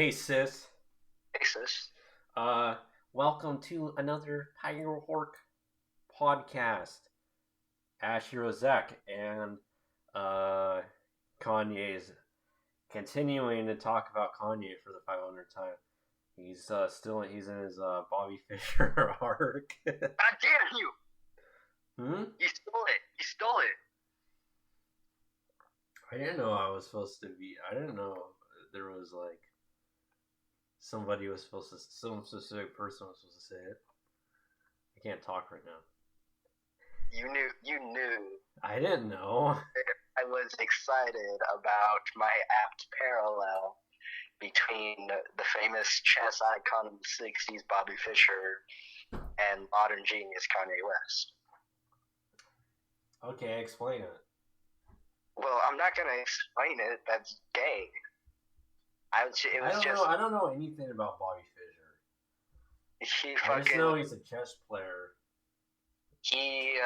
Hey sis. Hey, sis. Uh Welcome to another PYROHORK podcast. Asher Ozek and uh Kanye's continuing to talk about Kanye for the 500th time. He's in his Bobby Fischer arc. God damn you! Hmm? You stole it. You stole it. I didn't know I was supposed to be. I didn't know there was like some specific person was supposed to say it. I can't talk right now. You knew. You knew. I didn't know. I was excited about my apt parallel between the famous chess icon of the '60s, Bobby Fischer, and modern genius Kanye West. Okay, explain it. Well, I'm not gonna explain it. That's gay. I don't know anything about Bobby Fischer. I just know he's a chess player. He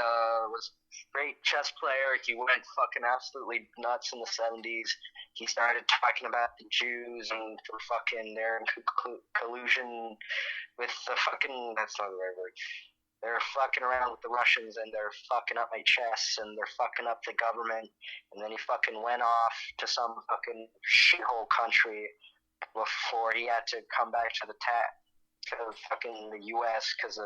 was a great chess player. He went fucking absolutely nuts in the 70s. He started talking about the Jews and for fucking their collusion with the fucking, that's not the right word. They're fucking around with the Russians and they're fucking up my chess and they're fucking up the government. And then he fucking went off to some fucking shithole country before he had to come back to fucking the U.S. because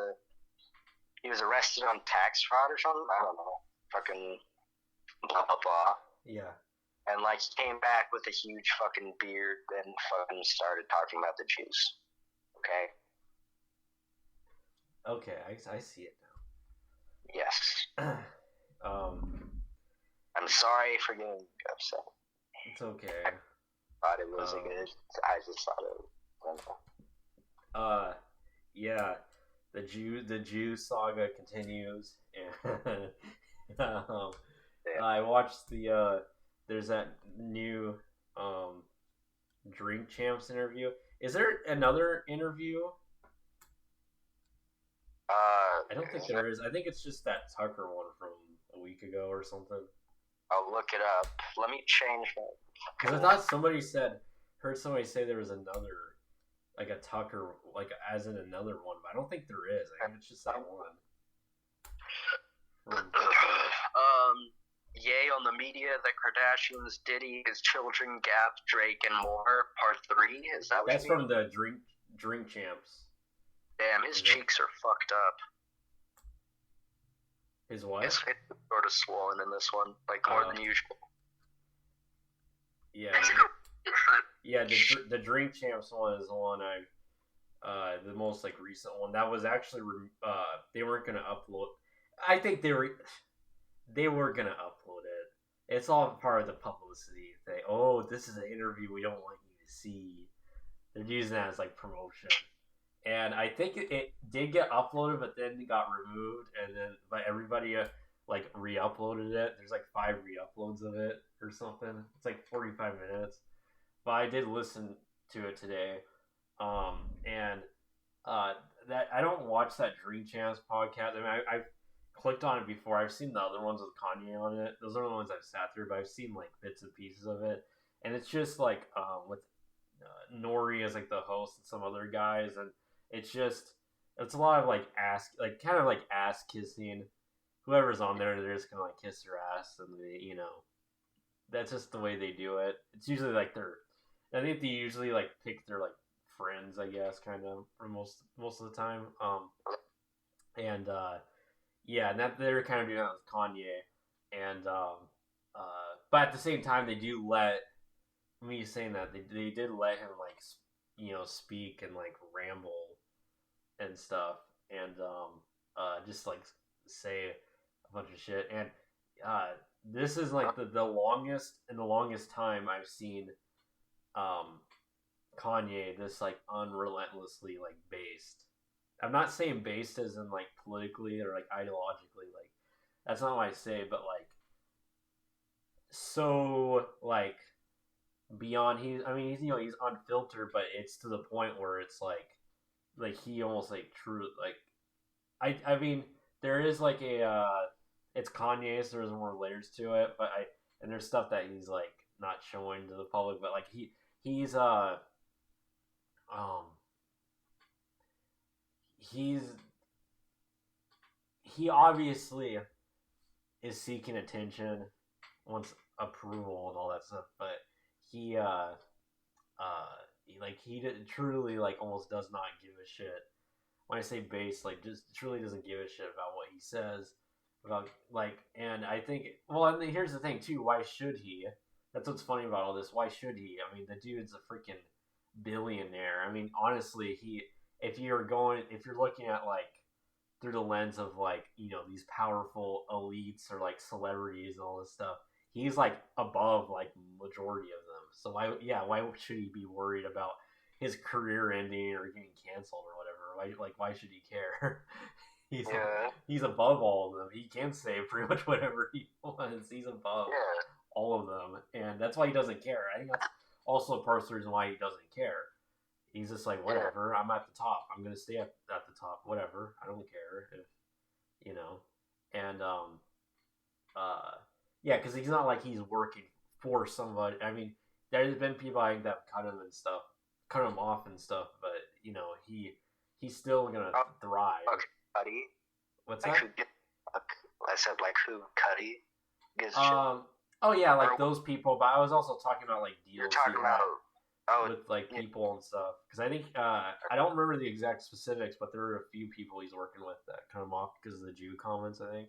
he was arrested on tax fraud or something. I don't know. Fucking blah, blah, blah. Yeah. And, like, he came back with a huge fucking beard and fucking started talking about the Jews. Okay? Okay, I see it now. Yes. I'm sorry for getting upset. It's okay. I thought it was I just thought it was. Yeah. The Jew saga continues, and I watched there's that new Drink Champs interview. Is there another interview? I don't think there is. I think it's just that Tucker one from a week ago or something. I'll look it up. Let me change that. Because I thought heard somebody say there was another, like a Tucker, like as in another one, but I don't think there is. I think it's just that one. Yay on the media, the Kardashians, Diddy, his children, Gap, Drake, and more. Part 3. Is that what that's from the Drink Champs? Damn, his cheeks are fucked up. His what? His face is sort of swollen in this one, like more than usual. Yeah. Yeah, the Drink Champs one is the one the most like recent one. That was actually they weren't gonna upload. I think they were gonna upload it. It's all part of the publicity thing. Oh, this is an interview we don't want you to see. They're using that as like promotion. And I think it did get uploaded, but then it got removed, and then but everybody like re-uploaded it. There's like 5 re-uploads of it or something. It's like 45 minutes. But I did listen to it today, and that I don't watch that Dream Champs podcast. I mean, I've clicked on it before. I've seen the other ones with Kanye on it. Those are the ones I've sat through, but I've seen like bits and pieces of it, and it's just like with Nori as like the host and some other guys, and it's a lot of like kind of ass kissing. Whoever's on there, they're just gonna like kiss their ass, and that's just the way they do it. It's usually like I think they usually like pick their like friends, I guess, kind of for most of the time. And that they're kind of doing that with Kanye, and but at the same time, they do let me saying that they did let him like speak and like ramble and stuff, and just like say a bunch of shit. And this is like the longest time I've seen Kanye this like unrelentlessly like based. I'm not saying based as in like politically or like ideologically, like that's not what I say, but like so like beyond he's he's unfiltered, but it's to the point where it's like he almost like true like I mean there is like it's Kanye, so there's more layers to it, but and there's stuff that he's like not showing to the public, but like he's um, he's he obviously is seeking attention, wants approval and all that stuff, but he truly like almost does not give a shit. When I say base, like just truly doesn't give a shit about what he says about like. And I think, well, and here's the thing too. Why should he? That's what's funny about all this. Why should he? I mean, the dude's a freaking billionaire. I mean, honestly, if you're looking at like through the lens of like these powerful elites or like celebrities and all this stuff, he's like above like majority of them. So why should he be worried about his career ending or getting canceled or whatever? Why should he care? He's above all of them. He can say pretty much whatever he wants. He's above all of them, and that's why he doesn't care. I think that's also part of the reason why he doesn't care. He's just like, whatever. I'm at the top. I'm gonna stay at the top. Whatever. I don't care if And yeah, because he's not like he's working for somebody. I mean, there's been people like that cut him and stuff, cut him off and stuff, but he's still gonna thrive. Okay, Cuddy. What's like that? I said like who Cuddy gives oh yeah, like those people. But I was also talking about like deals. You're talking about with like people and stuff, because I think I don't remember the exact specifics, but there are a few people he's working with that cut him off because of the Jew comments, I think.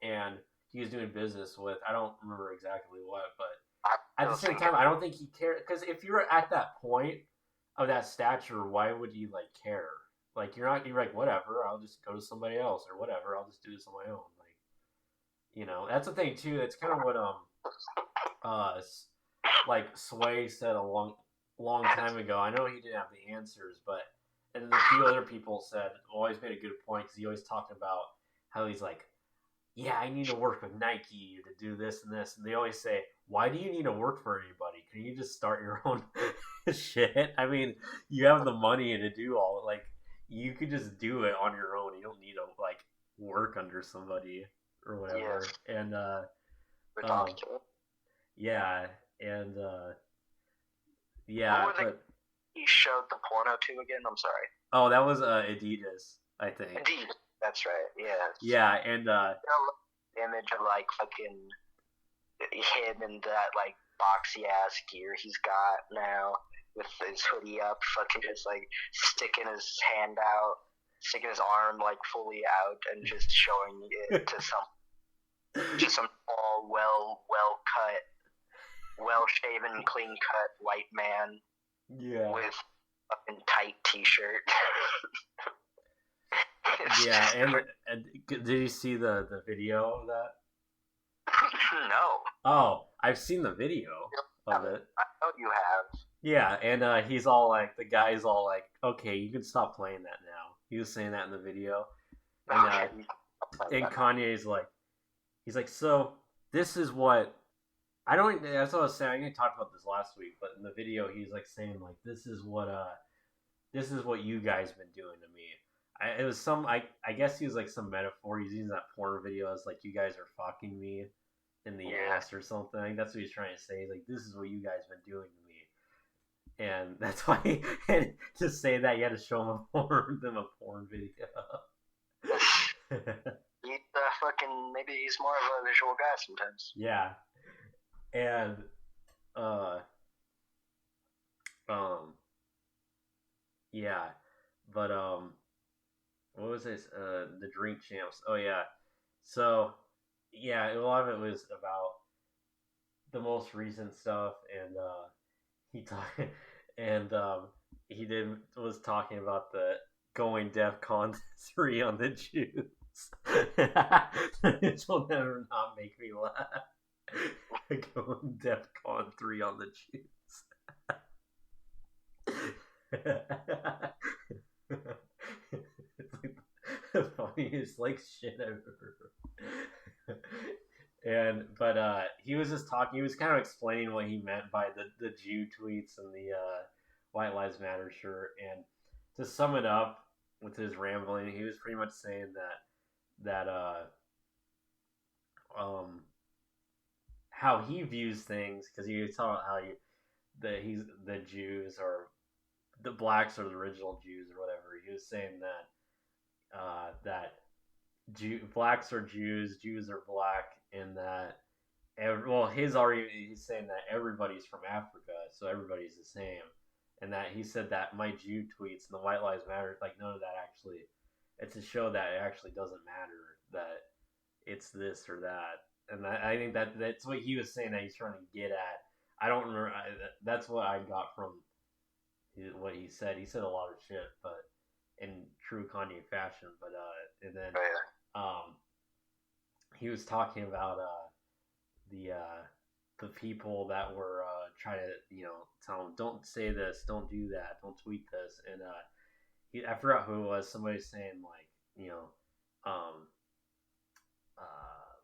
And he was doing business with, I don't remember exactly what, but at the same time, I don't think he cared, because if you're at that point of that stature, why would you like care? Like you're like, whatever, I'll just go to somebody else, or whatever, I'll just do this on my own. Like, that's the thing too. That's kind of what like Sway said a long time ago. I know he didn't have the answers, but and a few other people said always made a good point, because he always talked about how he's like, yeah, I need to work with Nike to do this and this, and they always say, why do you need to work for anybody? Can you just start your own shit? I mean, you have the money to do all it. Like, you could just do it on your own. You don't need to like work under somebody or whatever. And yeah, and yeah, but he showed the porno to again. I'm sorry. Oh, that was Adidas, I think. Adidas, that's right. Yeah. Yeah, and image of like fucking him in that like boxy ass gear he's got now with his hoodie up, fucking just like sticking his hand out, sticking his arm like fully out, and just showing it to some tall, well cut, well shaven, clean cut white man. Yeah. With a fucking tight t-shirt. Yeah, and did you see the video of that? No. Oh, I've seen the video of it. I know you have. Yeah, and he's all like, the guy's all like, okay, you can stop playing that now. He was saying that in the video. And, and Kanye's like, he's like, so this is what, that's what I was saying, I didn't talk about this last week, but in the video he's like saying like, this is what you guys been doing to me. It was I guess he was like some metaphor. He's using that porn video as like, you guys are fucking me in the ass or something. That's what he's trying to say. He's like, this is what you guys been doing to me. And that's why to say that, you had to show them a porn video. He's fucking, maybe he's more of a visual guy sometimes. Yeah. And yeah, but what was this? The Drink Champs. Oh yeah. So yeah, a lot of it was about the most recent stuff, and he talked, and was talking about the going DEFCON 3 on the Jews. It will never not make me laugh. Going DEFCON 3 on the Jews. It's like the funniest like shit I've ever heard. But he was just talking, he was kind of explaining what he meant by the Jew tweets and the White Lives Matter shirt. And to sum it up with his rambling, he was pretty much saying that how he views things, because he was talking about how the Jews are the blacks are the original Jews or whatever. He was saying that blacks are Jews, Jews are black, and that he's saying that everybody's from Africa, so everybody's the same, and that he said that my Jew tweets and the White Lives Matter, like none of that actually. It's to show that it actually doesn't matter that it's this or that, and I think that's what he was saying that he's trying to get at. I don't remember. That's what I got from what he said. He said a lot of shit, but in true Kanye fashion. But and then he was talking about the people that were trying to tell him don't say this, don't do that, don't tweet this, and I forgot who it was. Somebody saying like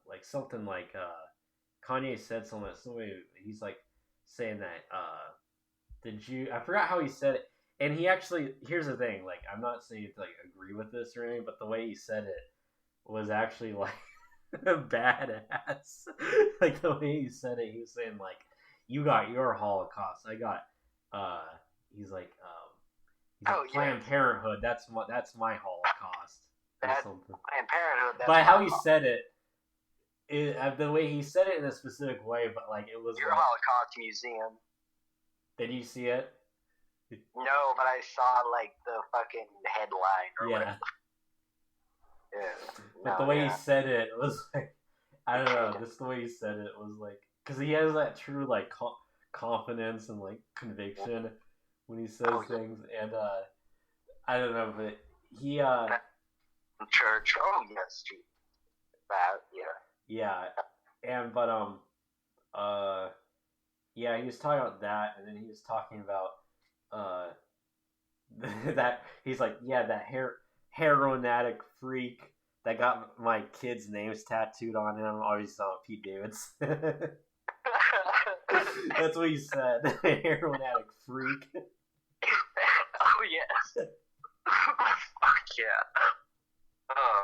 like something like Kanye said something that somebody he's like saying that I forgot how he said it, and he actually here's the thing, like I'm not saying to like agree with this or anything, but the way he said it was actually like badass. Like the way he said it, he was saying like you got your Holocaust, I got he's like Planned Parenthood, that's my Holocaust. That's Planned Parenthood. But how he said it, the way he said it in a specific way, but like it was your like, Holocaust Museum. Did you see it? No, but I saw like the fucking headline or whatever. Yeah. But the way he said it was like, I don't know, just the way he said it was like, because he has that true like confidence and like conviction when he says things, and I don't know, but he church. Oh yes, that yeah, and but yeah, he was talking about that, and then he was talking about that he's like, yeah, that heroin addict freak that got my kids' names tattooed on him. Obviously, saw Pete Davidson. That's what he said. Heroin addict freak. Oh yes. Fuck yeah. Oh.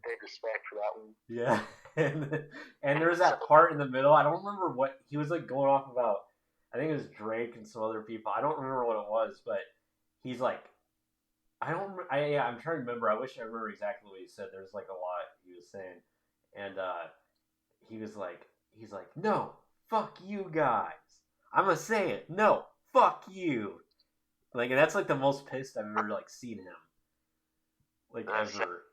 Big respect for that one. Yeah, and there's that part in the middle. I don't remember what he was like going off about. I think it was Drake and some other people. I don't remember what it was, but he's like, I'm trying to remember. I wish I remember exactly what he said. There's like a lot he was saying, and he's like, no, fuck you guys. I'm gonna say it. No, fuck you. Like, and that's like the most pissed I've ever like seen him. Like ever.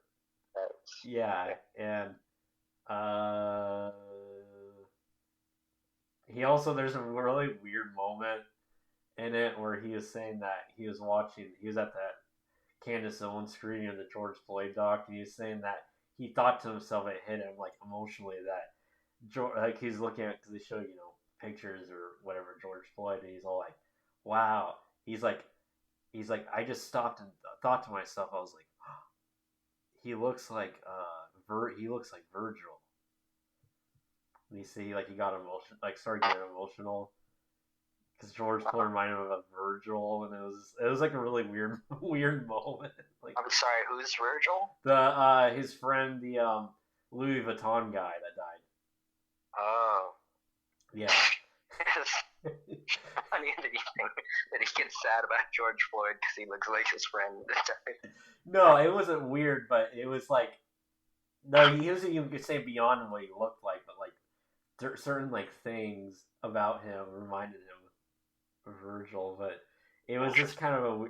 Yeah, and he also, there's a really weird moment in it where he is saying that he was at that Candace Owens screening of the George Floyd doc, and he's saying that he thought to himself it hit him like emotionally that like he's looking at, because they show pictures or whatever George Floyd, and he's all like, wow, he's like I just stopped and thought to myself, I was like, he looks like Virgil. And you see, like, he got emotional, like started getting emotional because George Floyd reminded him of Virgil, and it was like a really weird moment. Like, I'm sorry, who's Virgil? His friend, the Louis Vuitton guy that died. Oh. Yeah. Funny that he gets sad about George Floyd because he looks like his friend. No, it wasn't weird, but it was like, no, he wasn't even say beyond what he looked like, but like certain like things about him reminded him of Virgil. But it was just kind of a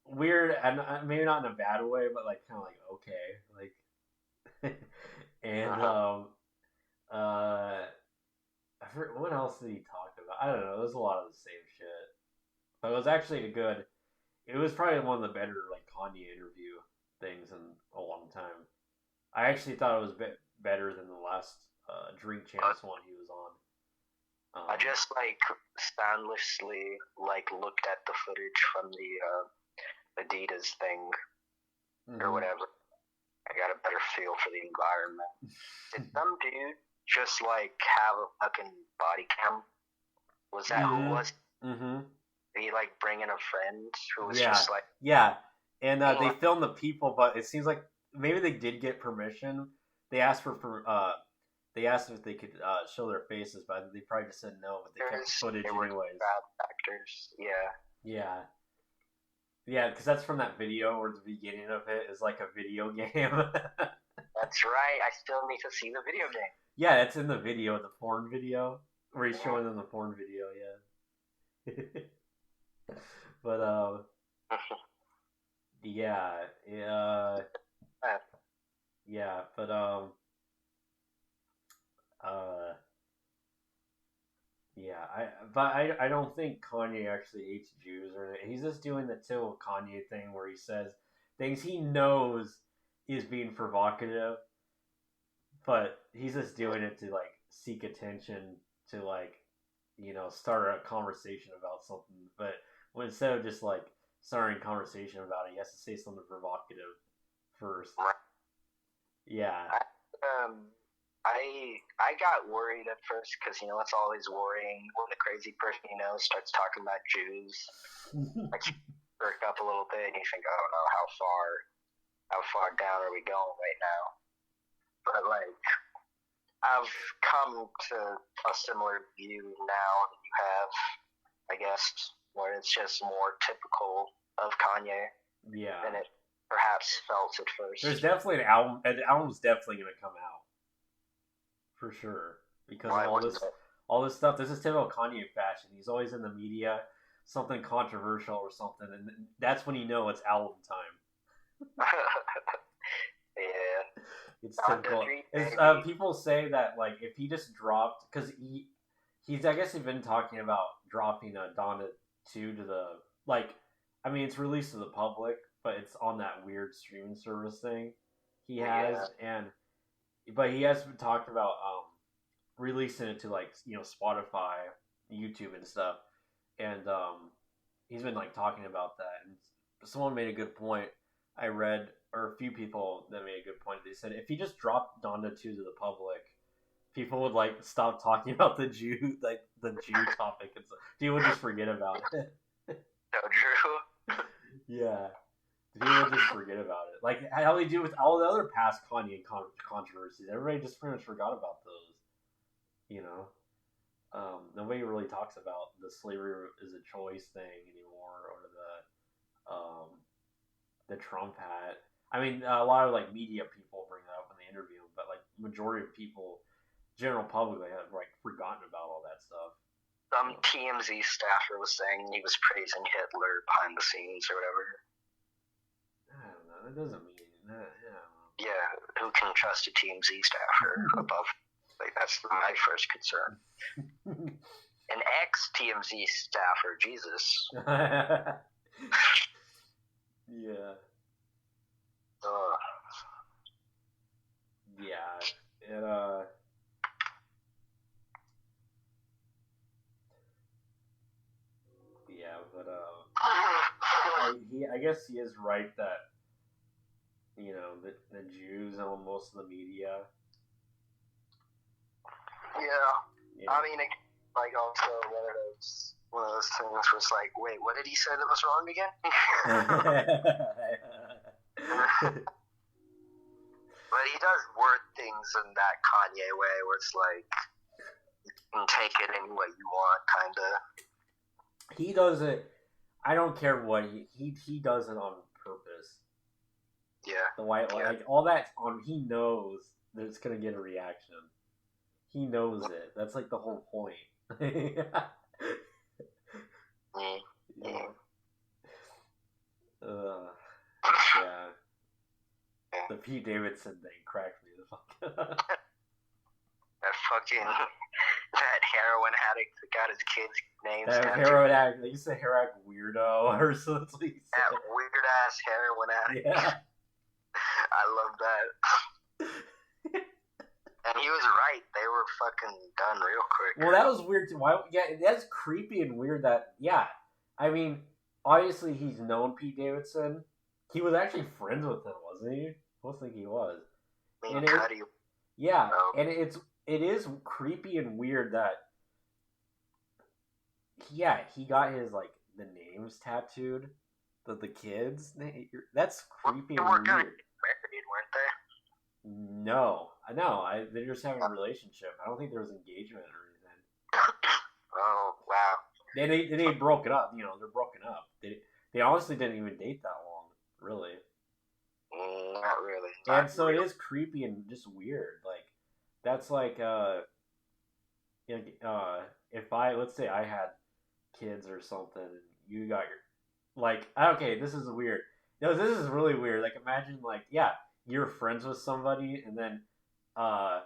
weird, and maybe not in a bad way, but like kind of like okay, like, and I forget, what else did he talk about? I don't know. It was a lot of the same shit, but it was actually it was probably one of the better like Kanye interview things in a long time. I actually thought it was a bit better than the last Drink Champs one he was on. I just like soundlessly like looked at the footage from the Adidas thing or whatever. I got a better feel for the environment. Did some dude just like have a fucking body cam? Was that who was? Mm-hmm. Did he like bring in a friend who was just like? Yeah, and they filmed the people, but it seems like maybe they did get permission. They asked they asked if they could show their faces, but they probably just said no. But they kept footage anyways. Bad actors, yeah. Yeah. Yeah, because that's from that video where the beginning of it is like a video game. That's right. I still need to see the video game. Yeah, it's in the video, the porn video, where he's showing them the porn video. Yeah. But yeah, yeah, but uh, yeah, I don't think Kanye actually hates Jews or anything. He's just doing the typical Kanye thing where he says things he knows is being provocative, but he's just doing it to like seek attention to like start a conversation about something. But instead of just like starting a conversation about it, he has to say something provocative first. Yeah. I got worried at first because it's always worrying when the crazy person starts talking about Jews. Like you perk up a little bit and you think, oh no, how far down are we going right now? But like I've come to a similar view now that you have, I guess, where it's just more typical of Kanye than it perhaps felt at first. There's definitely an album. An album's definitely going to come out for sure because of all this stuff. This is typical Kanye fashion. He's always in the media, something controversial or something, and that's when it's album time. Yeah. It's typical. People say that like if he just dropped, because he's I guess he's been talking about dropping a Donda 2 to the it's released to the public, but it's on that weird streaming service thing he has, but he has talked about releasing it to like Spotify, YouTube, and stuff, and he's been like talking about that, and someone made a good point. I read, or a few people that made a good point. They said if he just dropped Donda 2 to the public, people would like stop talking about the Jew topic, and so people would just forget about it. No, Drew. Yeah, people would just forget about it. Like how they do with all the other past Kanye controversies. Everybody just pretty much forgot about those. Nobody really talks about the slavery is a choice thing anymore, or the Trump hat. I mean, a lot of like media people bring that up when they interview him, but like majority of people, general public, they have like forgotten about all that stuff. Some TMZ staffer was saying he was praising Hitler behind the scenes or whatever. I don't know. That doesn't mean that. Yeah, who can trust a TMZ staffer above? Like that's my first concern. An ex-TMZ staffer, Jesus. Yeah. Yeah. It yeah, but I guess he is right that the Jews own most of the media. Yeah. I mean, like also one of those things where it's like, wait, what did he say that was wrong again? But he does word things in that Kanye way where it's like you can take it any way you want, kind of. He does it. I don't care what he does it on purpose. Yeah. The white like all that on. He knows that it's gonna get a reaction. He knows it. That's like the whole point. Yeah. Yeah. The Pete Davidson thing cracked me the fuck up. That heroin addict that got his kids' names. That heroin addict. He said heroin weirdo or something. That weird ass heroin addict. Yeah. I love that. And he was right. They were fucking done real quick. Well, that was weird too. Why? Yeah, that's creepy and weird. That I mean, obviously he's known Pete Davidson. He was actually friends with him, wasn't he? I don't think he was. And it is creepy and weird that he got his like the names tattooed, the kids. That's creepy and weird. Married, weren't they? No, they're just having a relationship. I don't think there was engagement or anything. Oh wow! They broke it up. You know, they're broken up. They honestly didn't even date that long, really. Not really. And so it is creepy and just weird. Like that's like if let's say I had kids or something, and you got your like okay, this is weird. No, this is really weird. Like imagine like yeah, you're friends with somebody and then uh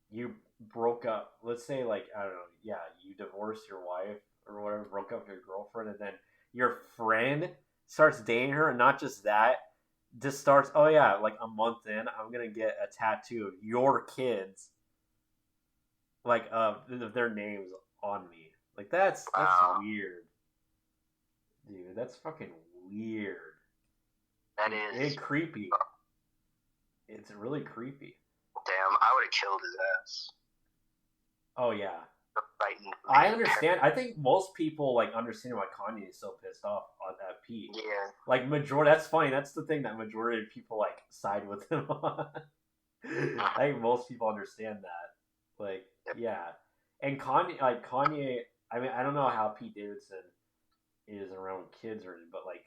you broke up. Let's say like I don't know, yeah, you divorced your wife or whatever, broke up with your girlfriend, and then your friend starts dating her, and not just that, just starts. Oh yeah, like a month in, I'm gonna get a tattoo of your kids, like their names on me. Like that's weird, dude. That's fucking weird. That is. It's creepy. It's really creepy. Damn, I would have killed his ass. Oh yeah. I understand. I think most people like understand why Kanye is so pissed off at Pete. Yeah. Like majority. That's funny. That's the thing that majority of people like side with him on. I think most people understand that. Like yeah, and Kanye. I mean, I don't know how Pete Davidson is around kids or anything, but like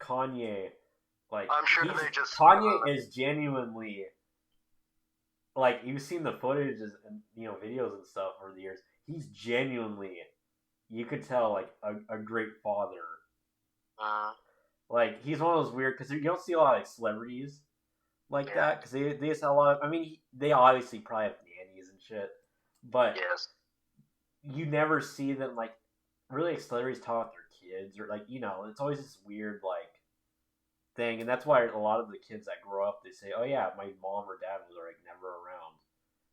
Kanye, like I'm sure they just Kanye is genuinely. Like you've seen the footages and videos and stuff over the years. He's genuinely, you could tell like a great father. Like he's one of those weird because you don't see a lot of like, celebrities like that because they just have a lot of. I mean, they obviously probably have nannies and shit, but you never see them like really like, celebrities talk about their kids or like it's always this weird like thing, and that's why a lot of the kids that grow up they say, "Oh yeah, my mom or dad was like never around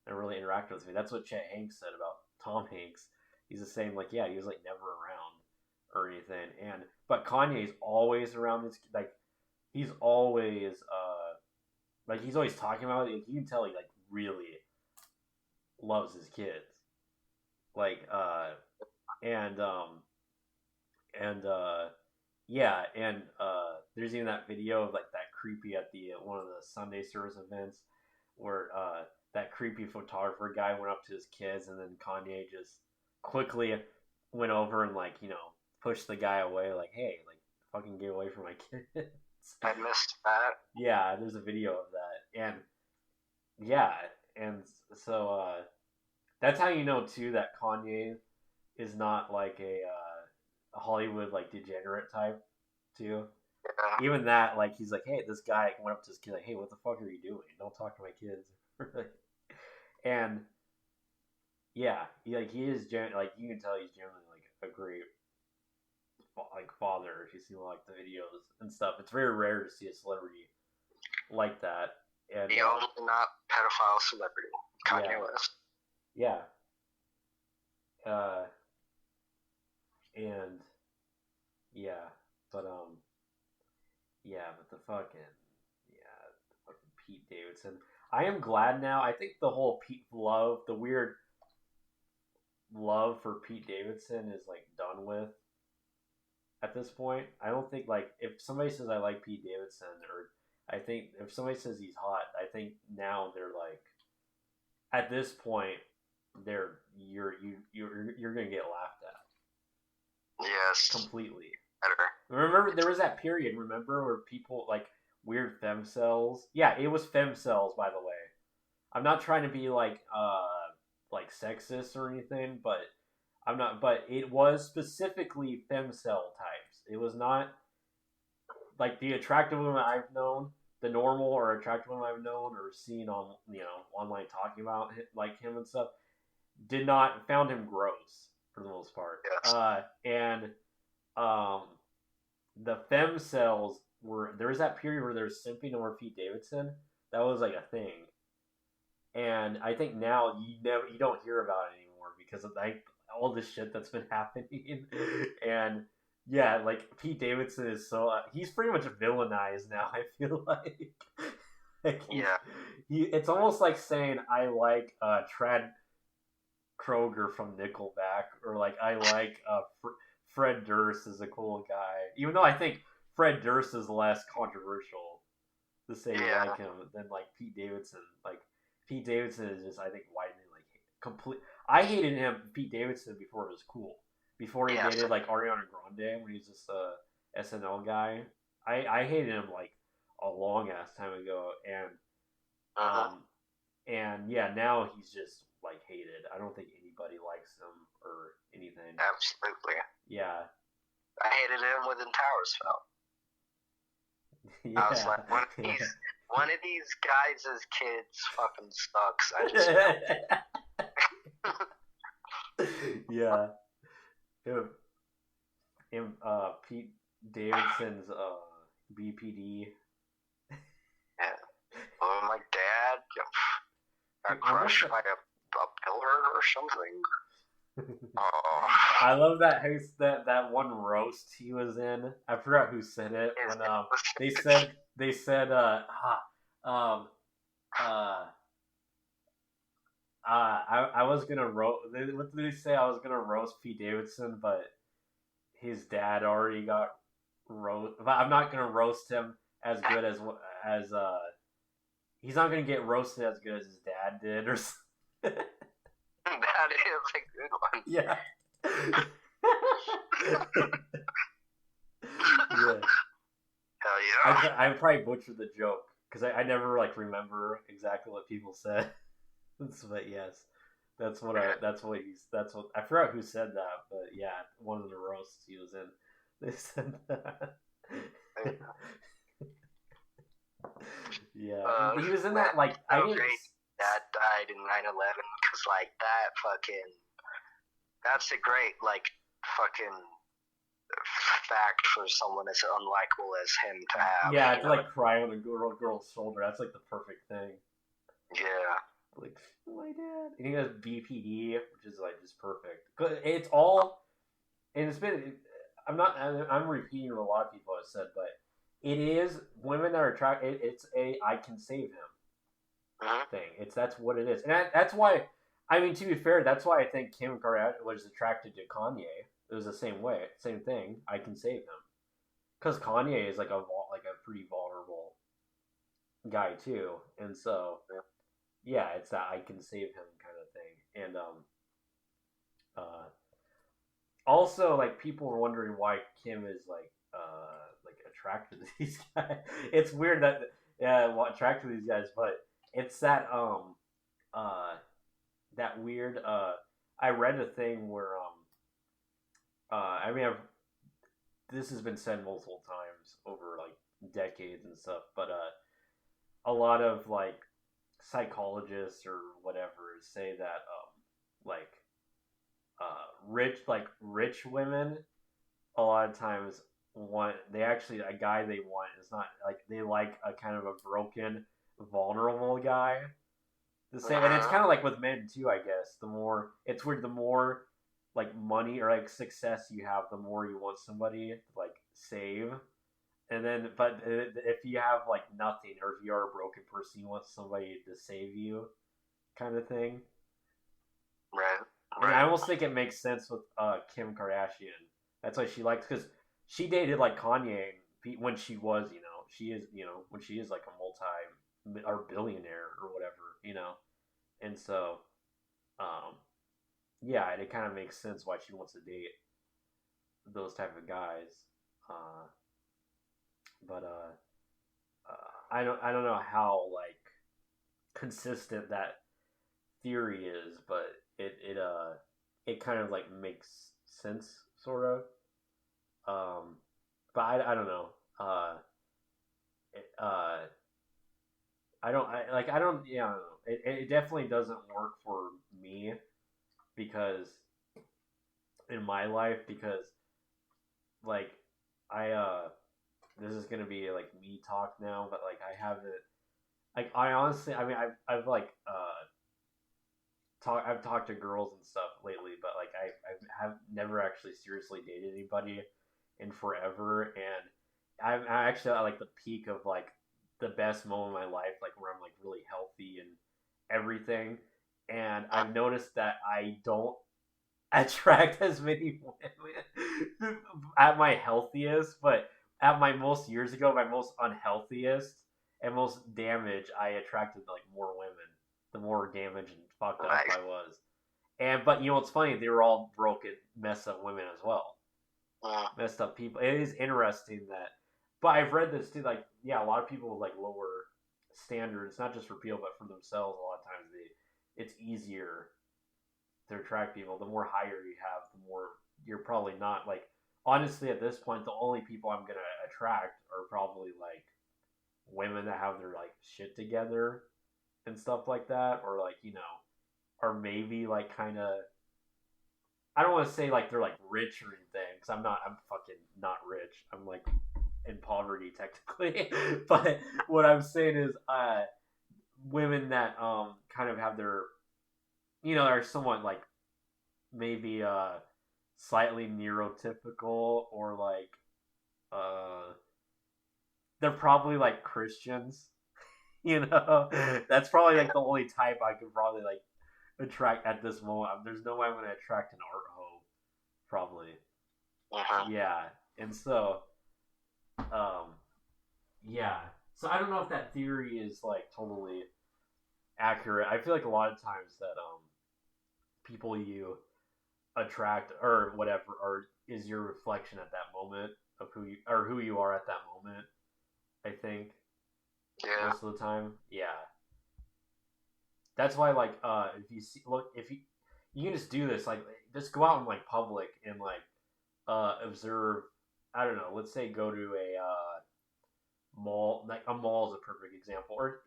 and really interacted with me." That's what Chet Hanks said about Tom Hanks. He's the same, like yeah, he was like never around or anything, and but Kanye's always around his like he's always like he's always talking about it. Like, you can tell he like really loves his kids, like and yeah, and there's even that video of like that creepy at the one of the Sunday service events where that creepy photographer guy went up to his kids, and then Kanye just quickly went over and like pushed the guy away, like hey, like fucking get away from my kids. I missed that. Yeah, there's a video of that, and yeah, and so that's how you know too that Kanye is not like a Hollywood like degenerate type too. Yeah. Even that, like he's like, hey, this guy went up to his kid like, hey, what the fuck are you doing? Don't talk to my kids. And yeah, he is like you can tell he's generally like a great like father. If you see like the videos and stuff, it's very rare to see a celebrity like that. And the only not pedophile celebrity, Kanye West. Yeah. And yeah, but but the fucking Pete Davidson. I am glad now. I think the whole the weird love for Pete Davidson is like done with at this point. I don't think like if somebody says I like Pete Davidson, or I think if somebody says he's hot, I think now they're like at this point you're gonna get laughed at. Yes. Completely. Better. Remember there was that period, where people like weird femcells. Yeah, it was femcells, by the way. I'm not trying to be like sexist or anything, but I'm not, but it was specifically femcell types. It was not like the attractive women I've known, the normal or attractive women I've known or seen on online talking about him and stuff. Found him gross for the most part. Yes. And the femcells there was that period where there's simping over Pete Davidson. That was like a thing. And I think now you don't hear about it anymore because of like all this shit that's been happening. And yeah, like Pete Davidson is so he's pretty much villainized now. I feel like, it's almost like saying I like Trad Kroger from Nickelback, or like I like Fred Durst is a cool guy, even though I think Fred Durst is less controversial to say you like him than like Pete Davidson. Like Pete Davidson is just, I think, widely like complete. I hated Pete Davidson before it was cool. before he dated like Ariana Grande when he's just a SNL guy. I hated him like a long ass time ago, and yeah, now he's just like hated. I don't think anybody likes him or anything. Absolutely. Yeah. I hated him when Towers fell. Yeah. I was like, one of these guys' kids fucking sucks. I just yeah. Pete Davidson's BPD. Yeah. Oh, my dad got crushed by a pillar or something. Oh. I love that that one roast he was in. I forgot who said it when they said I was gonna roast. What did they say? I was gonna roast Pete Davidson, but his dad already got roast. I'm not gonna roast him as good as he's not gonna get roasted as good as his dad did, or something. That is a good one. Yeah. Yeah. Hell yeah. I probably butchered the joke because I never like remember exactly what people said. But yes, that's what I forgot who said that, but yeah, one of the roasts he was in, they said that. Yeah, he was in that like I didn't. Dad died in 9/11 because like that's a great like fucking fact for someone as unlikable as him to have. Yeah, to like cry on a girl's shoulder. That's like the perfect thing. Yeah. Like my dad. And he has BPD, which is like just perfect. It's all, and it's been. I'm repeating what a lot of people have said, but it is women that are attracted. It's a I can save him thing. That's what it is, and that's why. I mean, to be fair, that's why I think Kim Kardashian was attracted to Kanye. It was the same way, same thing. I can save him, because Kanye is like a pretty vulnerable guy too, and so yeah, it's that I can save him kind of thing. And also like people were wondering why Kim is like attracted to these guys. It's weird that attracted to these guys, but it's that that weird I read a thing where I mean this has been said multiple times over like decades and stuff, but a lot of like psychologists or whatever say that rich women a lot of times want a guy they want is not like they like a kind of a broken vulnerable guy the same. And it's kind of like with men too, I guess. The more it's weird, the more like money or like success you have, the more you want somebody to like save. And then, but if you have like nothing, or if you are a broken person, you want somebody to save you, kind of thing. Right. And I almost think it makes sense with Kim Kardashian. That's why she likes, because she dated like Kanye when she was, when she is like a or billionaire or whatever, and so, yeah, it kind of makes sense why she wants to date those type of guys. But I don't know how like consistent that theory is, but it kind of like makes sense sort of. But I don't know. I don't it definitely doesn't work for me because in my life, because like this is gonna be like me talk now, but like I haven't, like I honestly, I mean I've like I've talked to girls and stuff lately, but like I have never actually seriously dated anybody in forever, and I'm actually at like the peak of like the best moment of my life, like where I'm like really healthy and everything, and I've noticed that I don't attract as many women at my healthiest, but at my most years ago, my most unhealthiest and most damaged, I attracted like more women. The more damaged and fucked up I was, But you know what's funny? They were all broken, messed up women as well. Uh, Messed up people. It is interesting that, but I've read this too. Like, yeah, a lot of people with like lower standards, not just for people but for themselves. A lot of times, it's easier to attract people. The more higher you have, the more you're probably not like. Honestly, at this point, the only people I'm gonna attract are probably like women that have their like shit together and stuff like that, or like or maybe like kind of. I don't want to say like they're like rich or anything because I'm not. I'm fucking not rich. I'm like in poverty technically, but what I'm saying is, women that kind of have their, are somewhat like maybe slightly neurotypical or like uh they're probably like Christians. That's probably like the only type I could probably like attract at this moment. There's no way I'm gonna attract an art hoe, probably. uh-huh. Yeah, and so um yeah. So I don't know if that theory is like totally accurate. I feel like a lot of times that people you attract or whatever or is your reflection at that moment of who you are at that moment. I think Yeah. most of the time, yeah. That's why like if you see look if you can just do this like just go out in like public and like observe. I don't know. Let's say go to a mall. Like a mall is a perfect example, or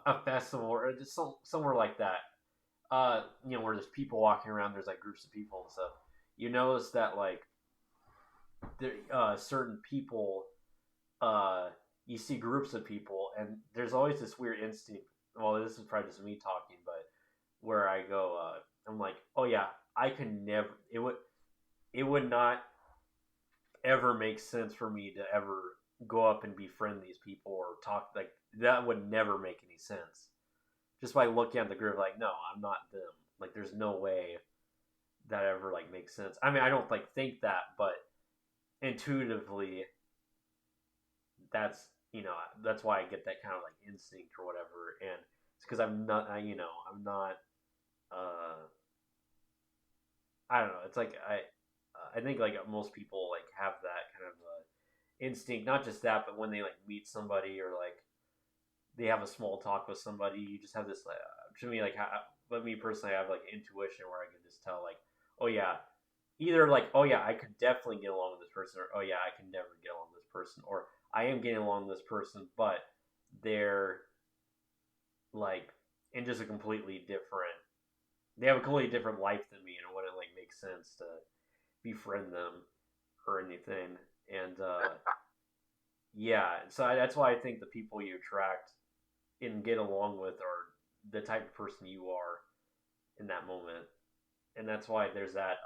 a festival or just somewhere like that. Where there's people walking around, there's like groups of people and stuff. You notice that like there certain people, you see groups of people, and there's always this weird instinct. Well, this is probably just me talking, but where I go, I'm like, oh yeah, I can never. It would not ever make sense for me to ever go up and befriend these people or talk like that would never make any sense. Just by looking at the group, like, no, I'm not them. Like, there's no way that ever like makes sense. I mean, I don't like think that, but intuitively, that's that's why I get that kind of like instinct or whatever, and it's because I'm not, I'm not. Uh, I don't know. It's like I think like most people like have that kind of instinct. Not just that, but when they like meet somebody or like they have a small talk with somebody, you just have this. To me, like, but me personally, I have like intuition where I can just tell, like, oh yeah, either like, oh yeah, I could definitely get along with this person, or oh yeah, I can never get along with this person, or I am getting along with this person, but they're like in just a completely different. They have a completely different life than me, and it wouldn't like make sense to befriend them or anything. And yeah, so that's why I think the people you attract and get along with are the type of person you are in that moment, and that's why there's that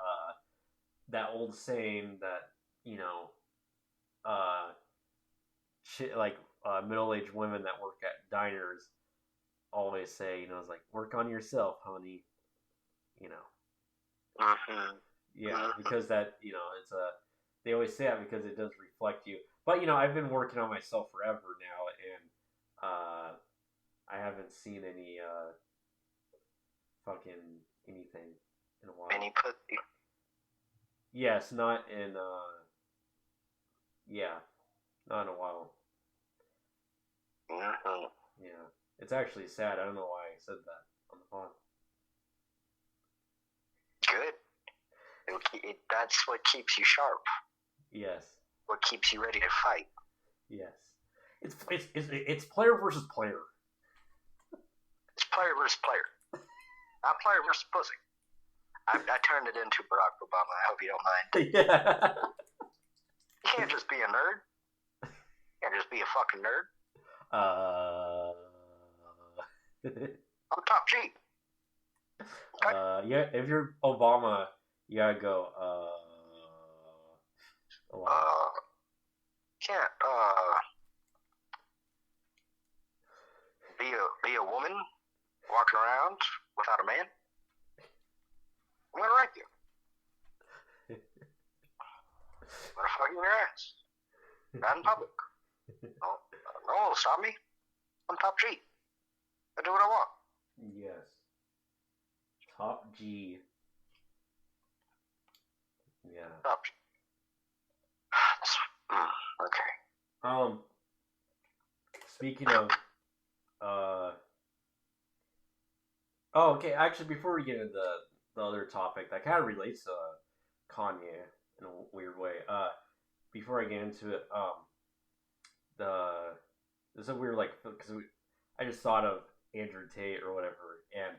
old saying that you know uh shit, like middle-aged women that work at diners always say, it's like work on yourself, honey. You know, Uh-huh. yeah, Uh-huh. because that it's a they always say that because it does reflect you. But I've been working on myself forever now, and I haven't seen any fucking anything in a while. Any pussy. Yes, not in yeah, not in a while. Uh-huh. Yeah, it's actually sad. I don't know why I said that on the phone. Good. That's what keeps you sharp. Yes, What keeps you ready to fight. yes. It's player versus player. It's player versus player. Not player versus pussy. I turned it into Barack Obama. I hope you don't mind. Yeah. You can't just be a nerd. You can't just be a fucking nerd. I'm top G. Okay? Yeah. If you're Obama, you gotta go. A lot. Can't be a woman walking around without a man. I'm gonna wreck you. I'm gonna fuck you in your ass. Not in public. No one will stop me. I'm top G. I do what I want. Yes. Top G. Yeah. Top G. Okay. Speaking of, oh, okay. Actually, before we get into the other topic that kind of relates to Kanye in a weird way. Before I get into it, the there's a weird because I just thought of Andrew Tate or whatever, and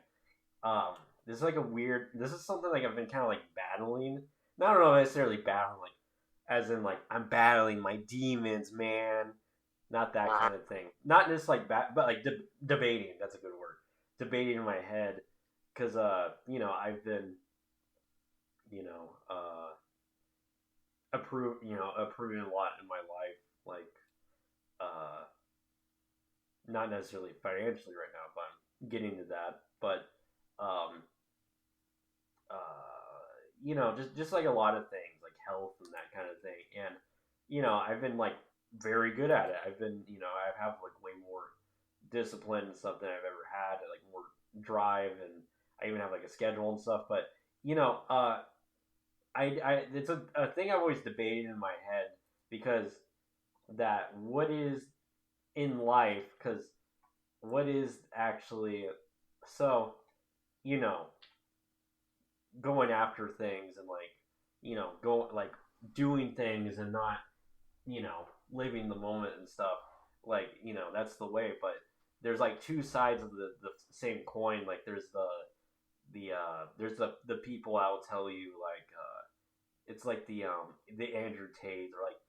this is like a weird. This is something like I've been kind of like battling. Not necessarily battling, like as in like I'm battling my demons, man. Not that kind of thing. Not just like but like debating. That's a good word. Debating in my head, because I've been, approving a lot in my life, like not necessarily financially right now, but I'm getting to that. But um, just like a lot of things, like health and that kind of thing, and I've been like very good at it. I've been, I have like way more discipline and stuff than I've ever had, like more drive, and I even have like a schedule and stuff. But it's a thing I've always debated in my head, because that what is in life, because what is actually so you know going after things and like going like doing things and not living the moment and stuff, like that's the way. But there's like two sides of the same coin. Like there's there's the people I will tell you, like it's like the Andrew Tate, or like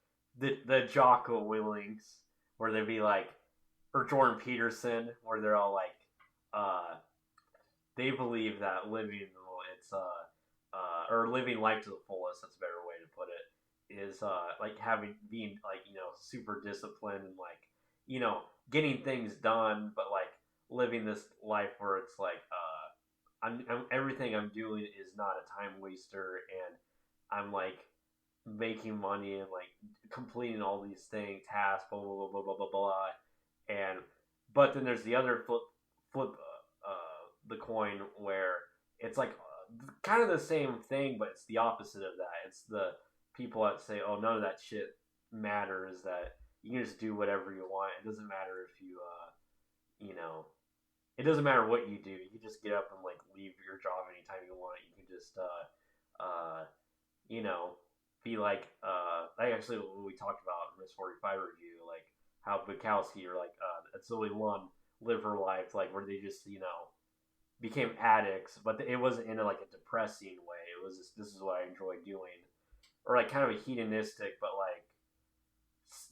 the Jocko Willings, where they'd be like, or Jordan Peterson, where they're all like they believe that living or living life to the fullest, that's a better way to put it, is like being like super disciplined and like getting things done, but like living this life where it's like I'm everything I'm doing is not a time waster, and I'm like making money and like completing all these things, tasks, blah blah blah blah blah blah blah. And but then there's the other flip the coin, where it's like kind of the same thing, but it's the opposite of that. It's the people that say, "Oh, none of that shit matters. That you can just do whatever you want. It doesn't matter if it doesn't matter what you do. You can just get up and like leave your job anytime you want. You can just be like actually what we talked about in this 45 review, like how Bukowski, or like it's only one liver life, like where they just became addicts, but it wasn't in like a depressing way. It was just, this is what I enjoy doing, or like kind of a hedonistic, but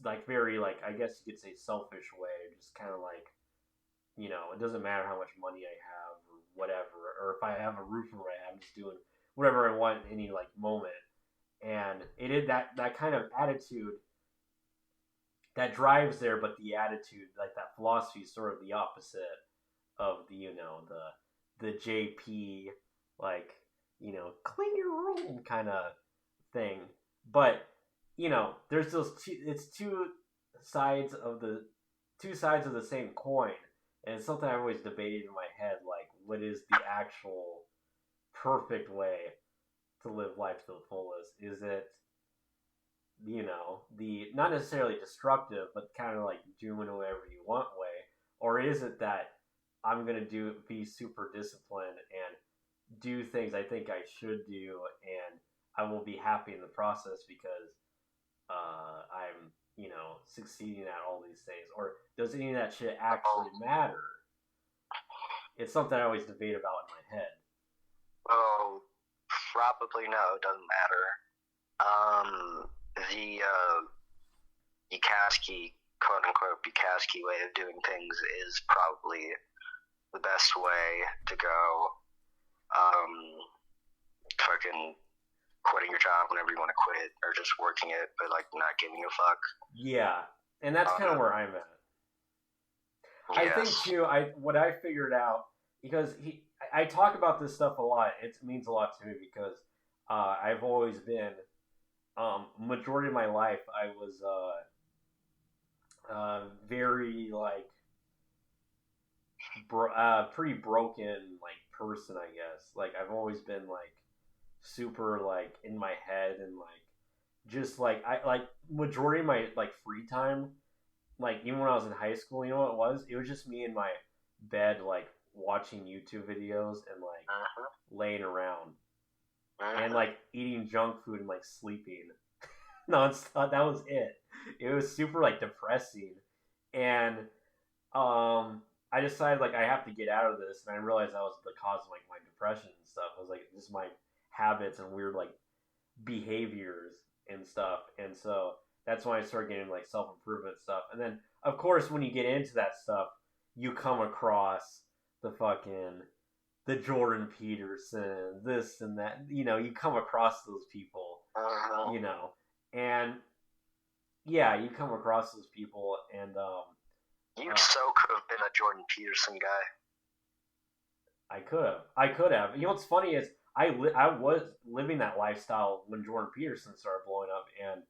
like very like, I guess you could say, selfish way. Just kind of like it doesn't matter how much money I have or whatever, or if I have a roof over my head, I'm just doing whatever I want in any like moment. And it is that kind of attitude that drives there, but the attitude, like that philosophy, is sort of the opposite of the JP, like clean your room kind of thing. But there's those it's two sides of the same coin, and it's something I've always debated in my head, like what is the actual perfect way to live life to the fullest? Is it the not necessarily destructive, but kind of like doing whatever you want way, or is it that I'm gonna be super disciplined and do things I think I should do, and I will be happy in the process because I'm succeeding at all these things? Or does any of that shit actually matter? It's something I always debate about in my head. Well, probably no, it doesn't matter. The Bukowski, quote unquote Bukowski way of doing things is probably the best way to go. Fucking quitting your job whenever you want to quit, or just working it but like not giving a fuck. Yeah, and that's kind of where I'm at. Yes. I think too. What I figured out, because I talk about this stuff a lot. It means a lot to me because I've always been majority of my life I was very like pretty broken, like person, I guess. Like I've always been like super like in my head and like just like I like majority of my like free time, like even when I was in high school, you know what it was? It was just me in my bed like watching YouTube videos and like laying around and like eating junk food and like sleeping nonstop. That was it. It was super like depressing, and I decided like I have to get out of this, and I realized that was the cause of like my depression and stuff. It was like just my habits and weird like behaviors and stuff, and so that's when I started getting like self improvement stuff. And then of course when you get into that stuff, you come across the fucking the Jordan Peterson, this and that. You know, you come across those people. You know, and yeah, you come across those people, and you so could have been a Jordan Peterson guy. I could have. You know what's funny is I was living that lifestyle when Jordan Peterson started blowing up, and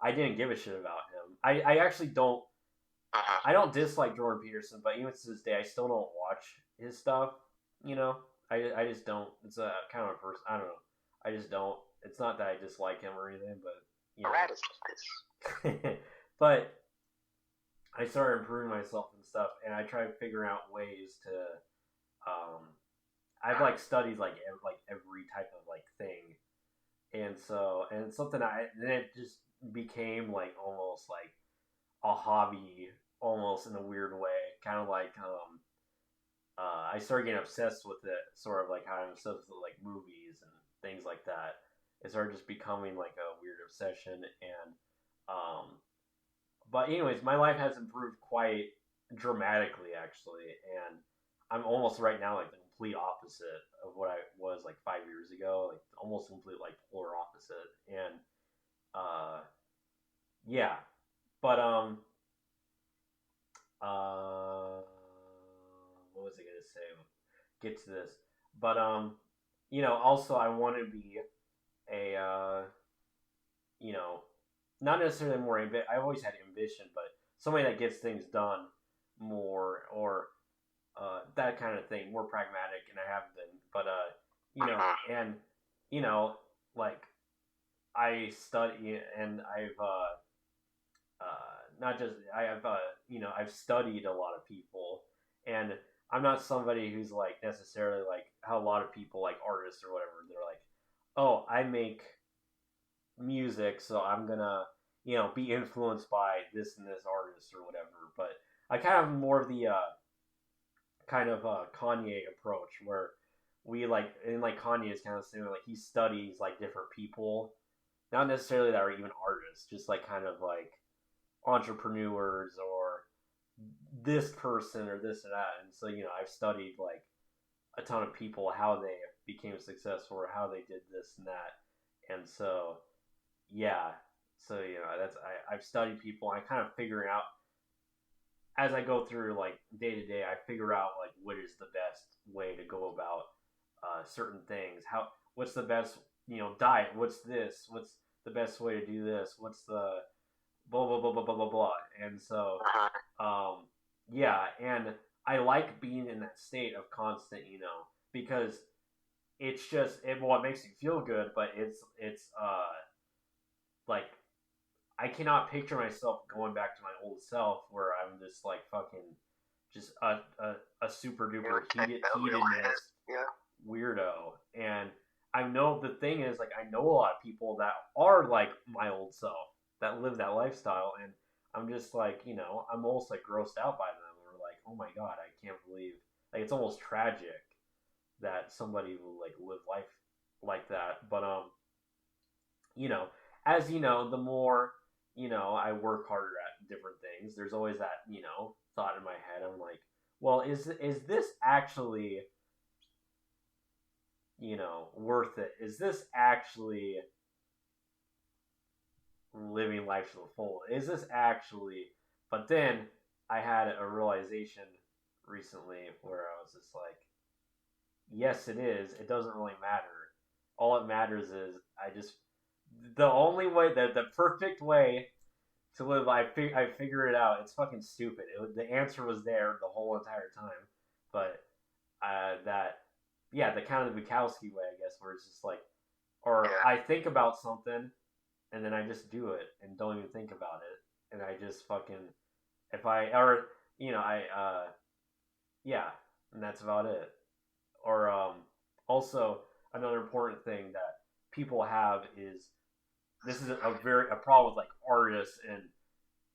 I didn't give a shit about him. I actually don't. I don't dislike Jordan Peterson, but even to this day, I still don't watch his stuff. You know, I just don't. It's a kind of a person. I don't know. I just don't. It's not that I dislike him or anything, but you know. But I started improving myself and stuff, and I tried figuring out ways to. I've like studied like every type of like thing, and so and it's something then it just became like almost like a hobby, almost in a weird way, kind of like I started getting obsessed with it, sort of like how I'm obsessed with like movies and things like that. It started just becoming like a weird obsession, and but anyways, my life has improved quite dramatically actually, and I'm almost right now like the complete opposite of what I was like 5 years ago, like almost complete like polar opposite, and uh, yeah, but what was I gonna say? Get to this, but you know, also I want to be a you know, not necessarily more I've always had ambition, but somebody that gets things done more, or that kind of thing, more pragmatic, and I have been. But you know, and you know, like I study, and I've not just I have you know, I've studied a lot of people, and I'm not somebody who's like necessarily like how a lot of people like artists or whatever. They're like, oh, I make music, so I'm gonna you know be influenced by this and this artist or whatever. But I kind of more of the kind of Kanye approach, where we like and like Kanye is kind of saying like he studies like different people, not necessarily that are even artists, just like kind of like entrepreneurs or this person or this and that. And so you know I've studied like a ton of people, how they became successful or how they did this and that. And so yeah, so you know that's I've studied people. I kind of figuring out as I go through like day to day, I figure out like what is the best way to go about certain things. What's the best you know diet? What's this? What's the best way to do this? What's the blah blah blah blah blah blah blah. And so yeah, and I like being in that state of constant, you know, because it's just it makes you feel good, but it's like I cannot picture myself going back to my old self where I'm just like fucking just a super duper heatedness weirdo. And I know the thing is like I know a lot of people that are like my old self that live that lifestyle, and I'm just like, you know, I'm almost like grossed out by them, or like, oh my god, I can't believe, like it's almost tragic that somebody will like live life like that. But you know, as you know, the more you know, I work harder at different things. There's always that, you know, thought in my head. I'm like, well, is this actually, you know, worth it? Is this actually living life to the full? Is this actually? But then I had a realization recently where I was just like, yes, it is. It doesn't really matter. All it matters is the only way, the perfect way to live, I figured it out. It's fucking stupid. The answer was there the whole entire time, but that yeah, the kind of the Bukowski way, I guess, where it's just like, or Yeah. I think about something and then I just do it and don't even think about it, and I just fucking if I or I yeah, and that's about it. Or also another important thing that people have is this is a problem with like artists and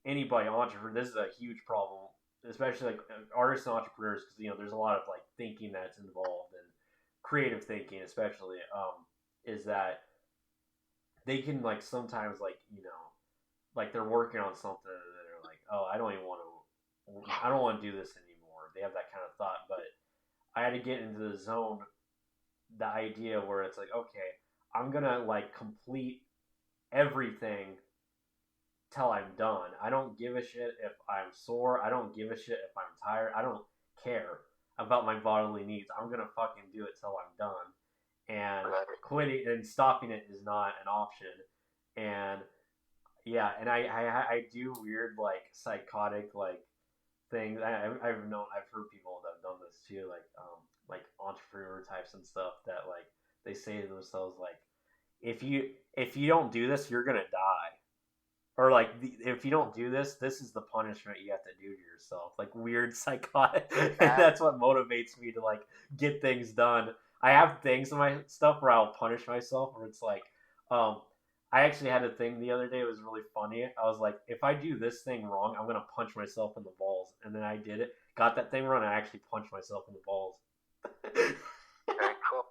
anybody entrepreneur. This is a huge problem, especially like artists and entrepreneurs, because there's a lot of like thinking that's involved and creative thinking, especially is that they can like sometimes like like they're working on something and they're like, oh, I don't want to do this anymore. They have that kind of thought, but I had to get into the zone, the idea where it's like, okay, I'm gonna like complete everything till I'm done. I don't give a shit if I'm sore. I don't give a shit if I'm tired. I don't care about my bodily needs. I'm gonna fucking do it till I'm done. And Right. quitting and stopping it is not an option. And yeah, and I do weird like psychotic like things. I've heard people that have done this too, like entrepreneur types and stuff that like they say to themselves like if you don't do this, you're gonna die. Or like if you don't do this, this is the punishment you have to do to yourself. Like weird psychotic, and That, that's what motivates me to like get things done. I have things in my stuff where I'll punish myself, where it's like, um, I actually had a thing the other day. It was really funny. I was like, if I do this thing wrong, I'm gonna punch myself in the balls, and then I did it. Got that thing wrong. I actually punched myself in the balls. very cool.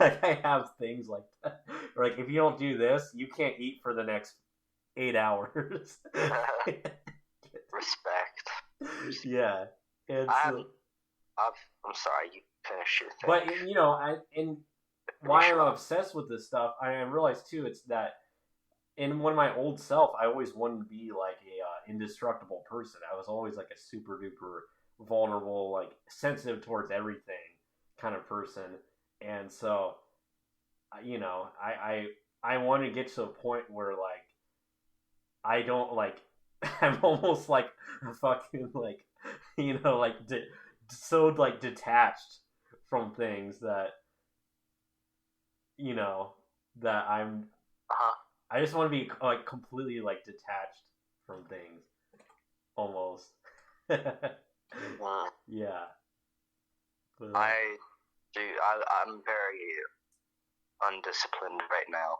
Like I have things like that. Like if you don't do this, you can't eat for the next 8 hours. Respect. Yeah, and I have, so, I'm sorry, you finish your thing. but and why Finish I'm your off. obsessed with this stuff, I realized too, it's that in one of my old self, I always wanted to be like a indestructible person. I was always like a super duper vulnerable, like sensitive towards everything kind of person, and so I want to get to a point where like I don't like I'm almost like a fucking like like so like detached from things that you know that Uh-huh. I just want to be like completely like detached from things almost. Mm. Yeah, but I do. I'm very undisciplined right now.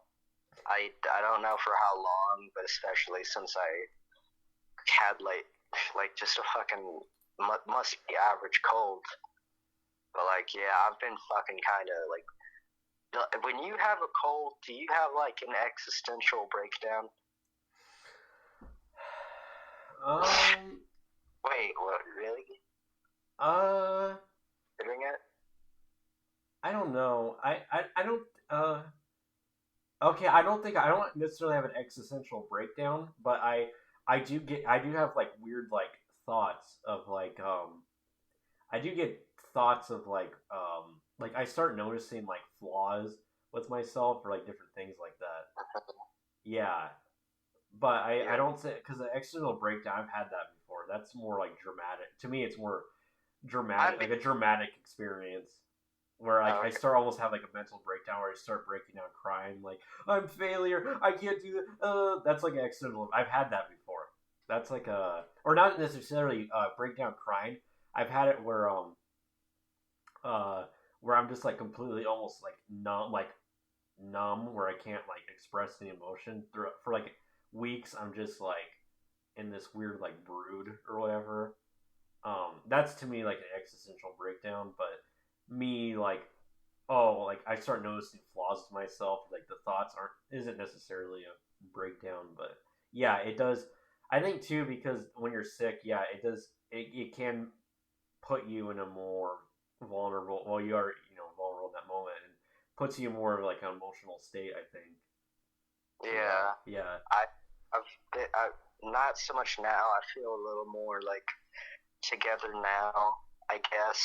I don't know for how long, but especially since I had like just a fucking must be average cold. But like, yeah, I've been fucking kind of like. When you have a cold, do you have like an existential breakdown? um Wait, what? Really? uh Doing it? I don't know. I don't okay, I don't necessarily have an existential breakdown, but I do have like weird like thoughts of I do get thoughts of like I start noticing like flaws with myself or like different things like that. Yeah, but I Yeah. don't say because the existential breakdown I've had that before. That's more like dramatic. To me, it's more dramatic, I'm. like a dramatic experience where like I Okay. start almost have like a mental breakdown where I start breaking down crying like I'm failure, I can't do that. That's like an accidental. I've had that before. That's like a or not necessarily breakdown crying. I've had it uh where I'm just like completely almost like numb where I can't like express the emotion through for like weeks. I'm just like in this weird like brood or whatever. That's to me like an existential breakdown, but me like like I start noticing flaws with myself. Like the thoughts aren't isn't necessarily a breakdown, but yeah, it does. I think too because when you're sick, yeah, it does. It can put you in a more vulnerable. Well, you are vulnerable in that moment, and puts you more of like an emotional state. I think. Yeah, Yeah. yeah, I. I. Not so much now. I feel a little more like together now. I guess.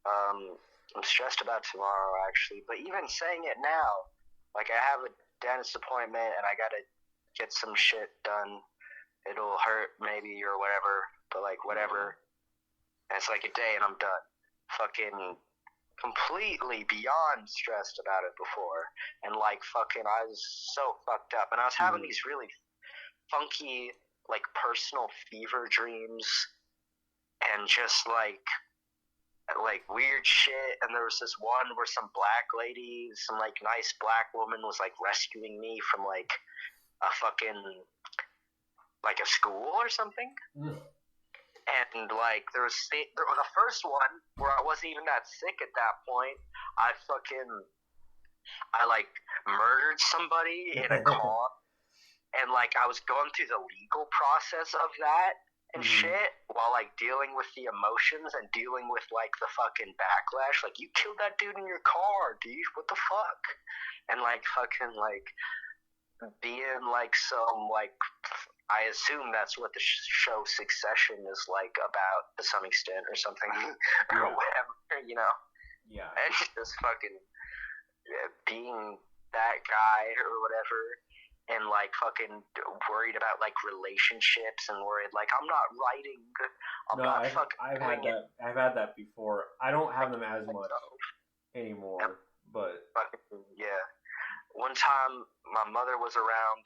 I'm stressed about tomorrow actually, but even saying it now, like I have a dentist appointment and I gotta get some shit done. It'll hurt maybe or whatever, but like whatever. And it's like a day and I'm done. fucking completely beyond stressed about it before, and like fucking I was so fucked up, and I was having these really funky like personal fever dreams, and just like weird shit. And there was this one where some black lady, some like nice black woman was like rescuing me from like a fucking like a school or something. And like there was the first one where I wasn't even that sick at that point. I like murdered somebody in a car, and like I was going through the legal process of that and shit, while like dealing with the emotions and dealing with like the fucking backlash. Like, you killed that dude in your car, dude. What the fuck? And like fucking like being like some like, I assume that's what the show Succession is like about to some extent or something, or whatever, you know. Yeah. And just fucking being that guy or whatever, and like fucking worried about like relationships, and worried like I'm not writing. I've had that before. I don't have them as much anymore, but yeah. One time my mother was around,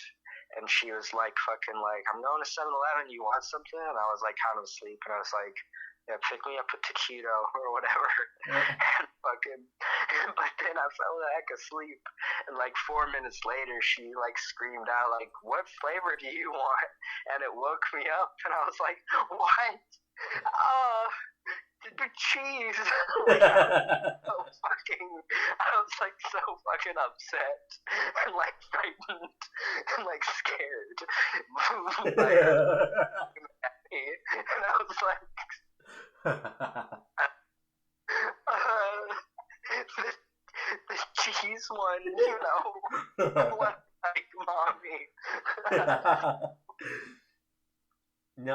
and she was like fucking like, I'm going to 7-Eleven, you want something? And I was like kind of asleep, and I was like, yeah, pick me up a taquito or whatever. And fucking, but then I fell the heck asleep, and like 4 minutes later she like screamed out like, what flavor do you want? And it woke me up, and I was like, what? The cheese. Like, I was like so fucking upset and like frightened and like scared. And I was like, the cheese one, you know, like mommy. No,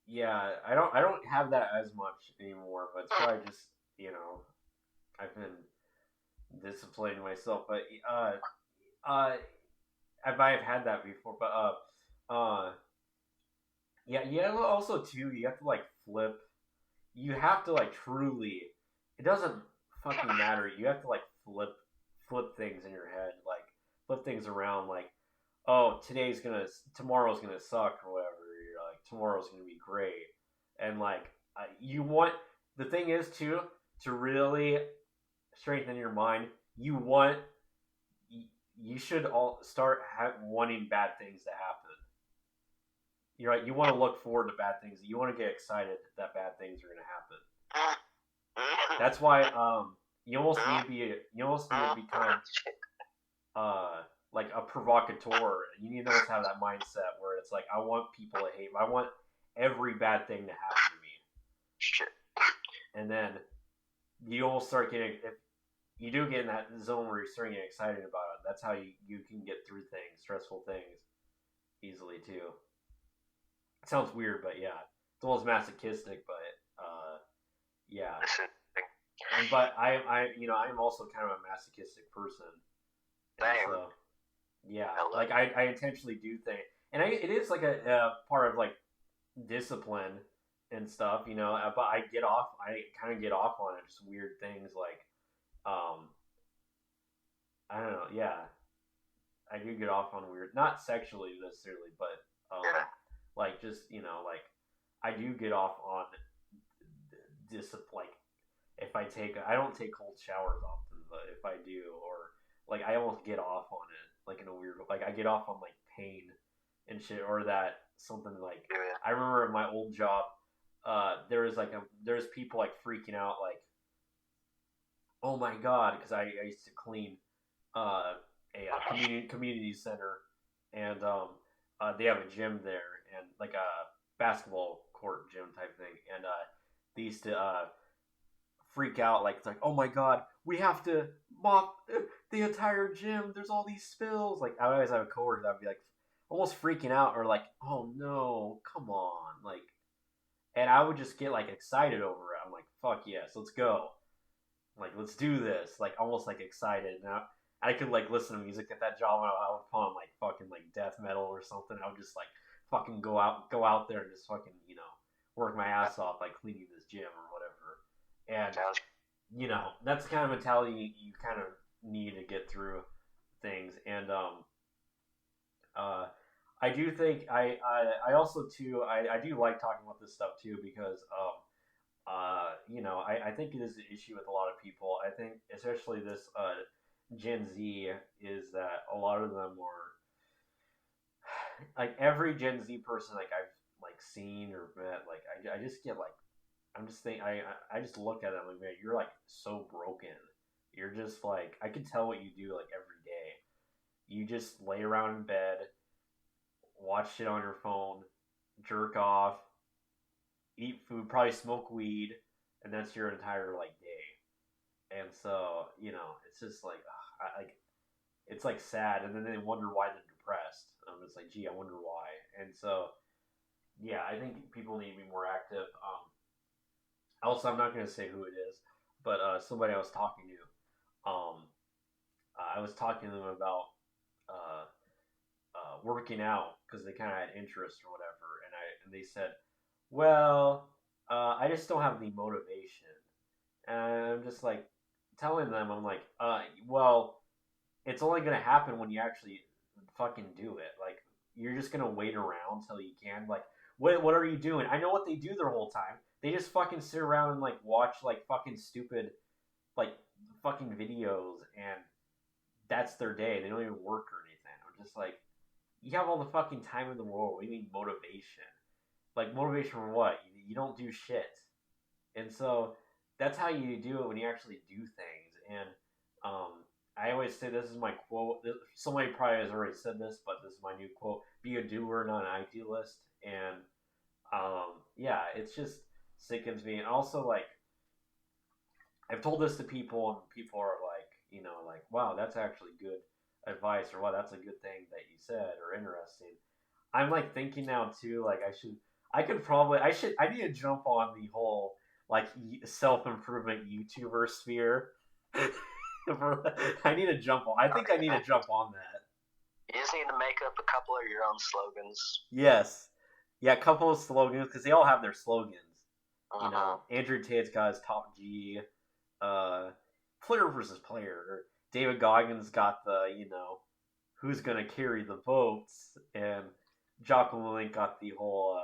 yeah, I don't have that as much anymore, but it's probably just, you know, I've been disciplining myself. But I might have had that before. But yeah. Also too, you have to like flip. You have to like truly. It doesn't fucking matter. You have to like flip things in your head, like flip things around, like, oh, tomorrow's gonna suck or whatever. You're like, tomorrow's gonna be great, and like you want, the thing is too, to really strengthen your mind. You should all start wanting bad things to happen. You're right. You want to look forward to bad things. You want to get excited that bad things are gonna happen. That's why you almost need to become like a provocateur. You need to always have that mindset where it's like, I want people to hate me. I want every bad thing to happen to me. Shit. And then you almost start getting, if you do get in that zone where you're starting to get excited about it, that's how you can get through things, stressful things, easily too. It sounds weird, but yeah, it's almost masochistic, but yeah. But I'm also kind of a masochistic person. So, yeah, like I intentionally do things, and it is like a part of like discipline and stuff, you know. But I kind of get off on it, just weird things like, I don't know, yeah, I do get off on weird, not sexually necessarily, but like just, you know, like I do get off on like if I don't take cold showers often, but if I do, or like I almost get off on it, like in a weird, like I get off on like pain and shit, or that something like, I remember in my old job, there's people like freaking out, like, oh my god, because I used to clean a community center, and they have a gym there, and like a basketball court gym type thing, and they used to freak out, like, it's like, oh my god, we have to mop the entire gym, there's all these spills. Like, I always have a coworker that would be like almost freaking out, or like, oh no, come on, like, and I would just get like excited over it. I'm like, fuck yes, let's go, like, let's do this, like almost like excited. Now I could like listen to music at that job, and I would put on like fucking like death metal or something. I would just like fucking go out there and just fucking, you know, work my ass off like cleaning this gym or whatever. And Sounds that's the kind of mentality you kind of need to get through things. And uh, I do think I also too I do like talking about this stuff too because I think it is an issue with a lot of people. I think especially this Gen Z is that a lot of them are like every Gen Z person like I've like seen or met like I just get like I'm just think I just look at them like man you're like so broken. You're just like I can tell what you do like every day. You just lay around in bed, watch shit on your phone, jerk off, eat food, probably smoke weed, and that's your entire like day. And so it's just like like it's like sad, and then they wonder why they're depressed. It's like, gee, I wonder why. And so yeah, I think people need to be more active. Also, I'm not going to say who it is, but somebody I was talking to, I was talking to them about uh, working out because they kind of had interest or whatever, and they said, well, I just don't have the motivation, and I'm just like telling them, I'm like, well, it's only gonna happen when you actually fucking do it. Like, you're just gonna wait around till you can. Like, what are you doing? I know what they do their whole time. They just fucking sit around and like watch like fucking stupid like fucking videos, and that's their day. They don't even work or anything. I'm just like, you have all the fucking time in the world. What do you mean motivation? Like motivation for what? You don't do shit. And so that's how you do it when you actually do things. And I always say this is my quote. Somebody probably has already said this, but this is my new quote: "Be a doer, not an idealist." And yeah, it's just sickens me. And also, like, I've told this to people, and people are like, like, "Wow, that's actually good advice," or "Wow, that's a good thing that you said," or "Interesting." I'm like thinking now too, like I need to jump on the whole like self improvement YouTuber sphere. I need to jump on. I think I need to jump on that. You just need to make up a couple of your own slogans. Yes, yeah, a couple of slogans because they all have their slogans. Uh-huh. Andrew Tate's got his top G, uh, player versus player. David Goggins got the who's gonna carry the votes, and Jocko Willink got the whole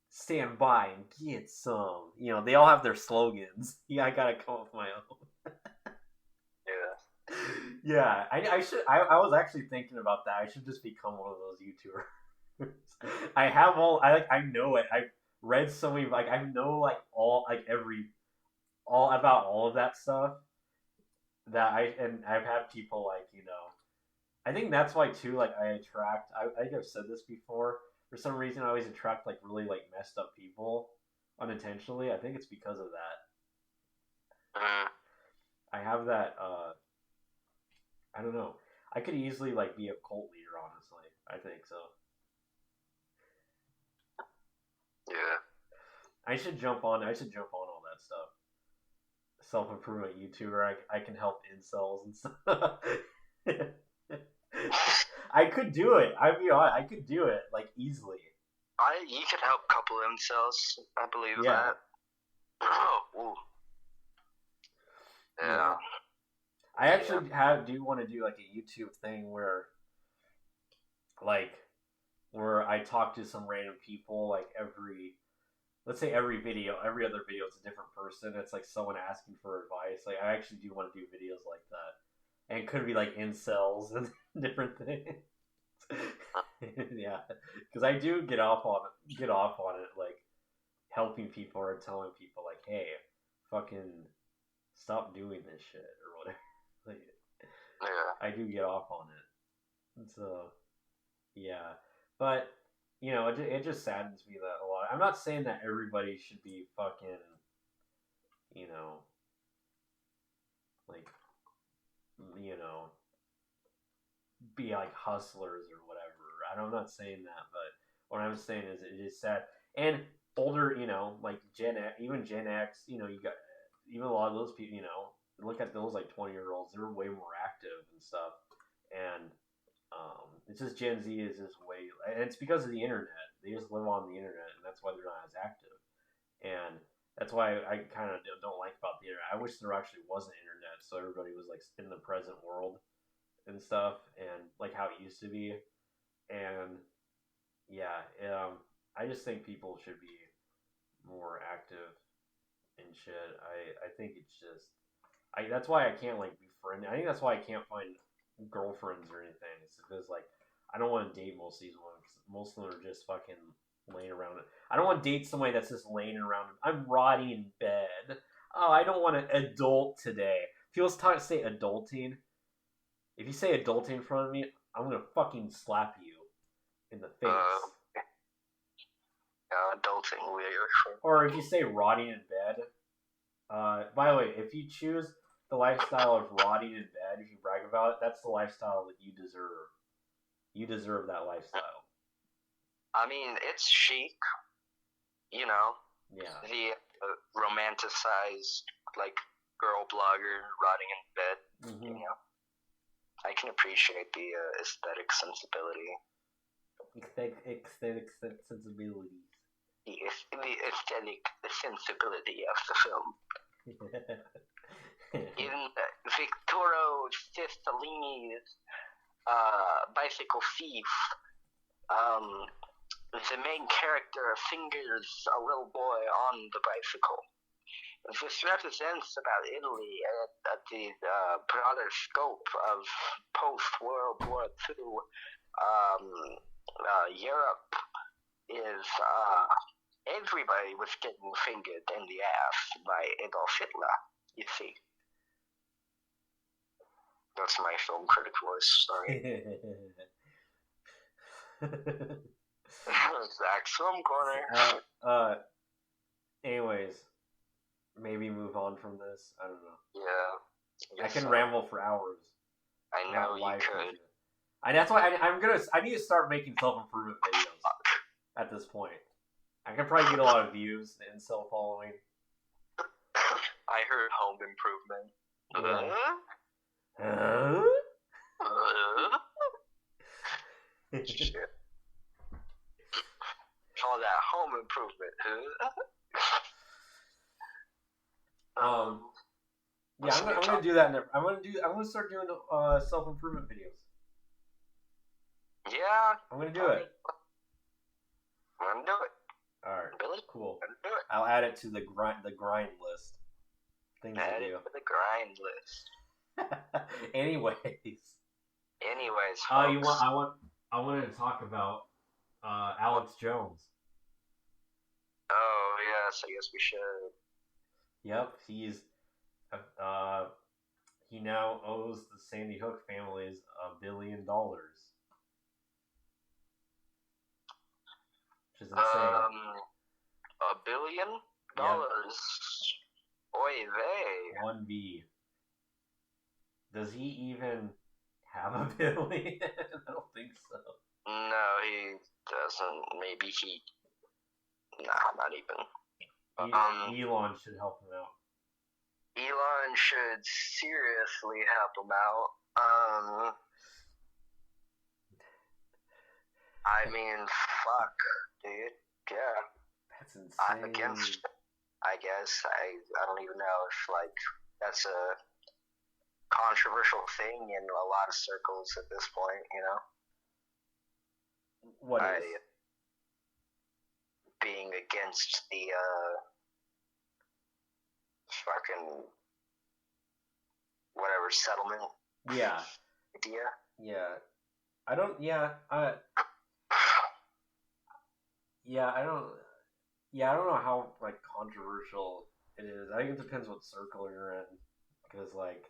stand by and get some. They all have their slogans. Yeah, I gotta come up with my own. Yeah. Yeah, I should. I was actually thinking about that. I should just become one of those YouTubers. I have all. I know it. I've read so many. Like I know like all like all about all of that stuff. I've had people like I think that's why too. Like I attract. I think I've said this before. For some reason, I always attract like really like messed up people unintentionally. I think it's because of that. Uh-huh. I have that. I don't know. I could easily like be a cult leader. Honestly, I think so. Yeah. I should jump on. I should jump on all that stuff. Self improvement YouTuber. I can help incels and stuff. I could do it. I'd be honest. I could do it like easily. You could help a couple of themselves. I believe Yeah. that. Ooh. Yeah. I actually do want to do like a YouTube thing where I talk to some random people like let's say every other video it's a different person. It's like someone asking for advice. Like I actually do want to do videos like that. And it could be like incels and different things. Yeah. Because I do get off on it like helping people or telling people like, hey, fucking stop doing this shit or whatever. Like, yeah. I do get off on it. And so yeah. But it just saddens me that a lot. I'm not saying that everybody should be fucking, like, be like hustlers or whatever. I'm not saying that, but what I'm saying is it is sad. And older, like even Gen X, you got even a lot of those people, look at those like 20-year-olds, they're way more active and stuff. And It's just Gen Z is just way, and it's because of the internet. They just live on the internet, and that's why they're not as active. And that's why I kind of don't like about the internet. I wish there actually was an internet, so everybody was like in the present world and stuff, and like how it used to be. And yeah, I just think people should be more active and shit. I think it's just that's why I can't like be friendly. I think that's why I can't find girlfriends or anything. It's because like I don't want to date most of these ones. Most of them are just fucking laying around. I don't want to date somebody that's just laying around. I'm rotting in bed. Oh, I don't want to adult today. If you was to say adulting, if you say adulting in front of me, I'm gonna fucking slap you in the face. Adulting, or if you say rotting in bed. By the way, if you choose the lifestyle of rotting in bed, if you brag about it, that's the lifestyle that you deserve. You deserve that lifestyle. I mean, it's chic, you know. Yeah. The romanticized, like, girl blogger rotting in bed, mm-hmm. You know. I can appreciate the aesthetic sensibility. Aesthetic sensibility. The aesthetic sensibility of the film. In Victorio Cestolini's Bicycle Thief, the main character fingers a little boy on the bicycle. This represents about Italy at the broader scope of post-World War II. Europe is everybody was getting fingered in the ass by Adolf Hitler, you see. That's my film critic voice, sorry. Zach's Film Corner. Anyways, maybe move on from this. I don't know. Yeah. I can ramble for hours. I know you could. And that's why I need to start making self-improvement videos at this point. I can probably get a lot of views and self-following. I heard home improvement. Shit. Call that home improvement. Yeah, I'm gonna do that. I'm gonna start doing self-improvement videos. Yeah, I'm gonna do it. I'm gonna do it. All right, Billy, cool. I'm gonna do it. I'll add it to the grind list. Things add to do. It to the grind list. Anyways, folks. I wanted to talk about Alex Jones. Oh yes, I guess we should. Yep, he now owes the Sandy Hook families $1 billion, which is insane. $1 billion? Yep. Oy vey. 1B. Does he even have $1 billion? I don't think so. No, he doesn't. Maybe he. Nah, not even. Elon should help him out. Elon should seriously help him out. I mean, fuck, dude. Yeah. That's insane. I'm against it, I guess. I don't even know if, like, that's a controversial thing in a lot of circles at this point, you know? What is? Being against the, fucking whatever settlement. Yeah. Idea. Yeah. I don't know how like controversial it is. I think it depends what circle you're in, because like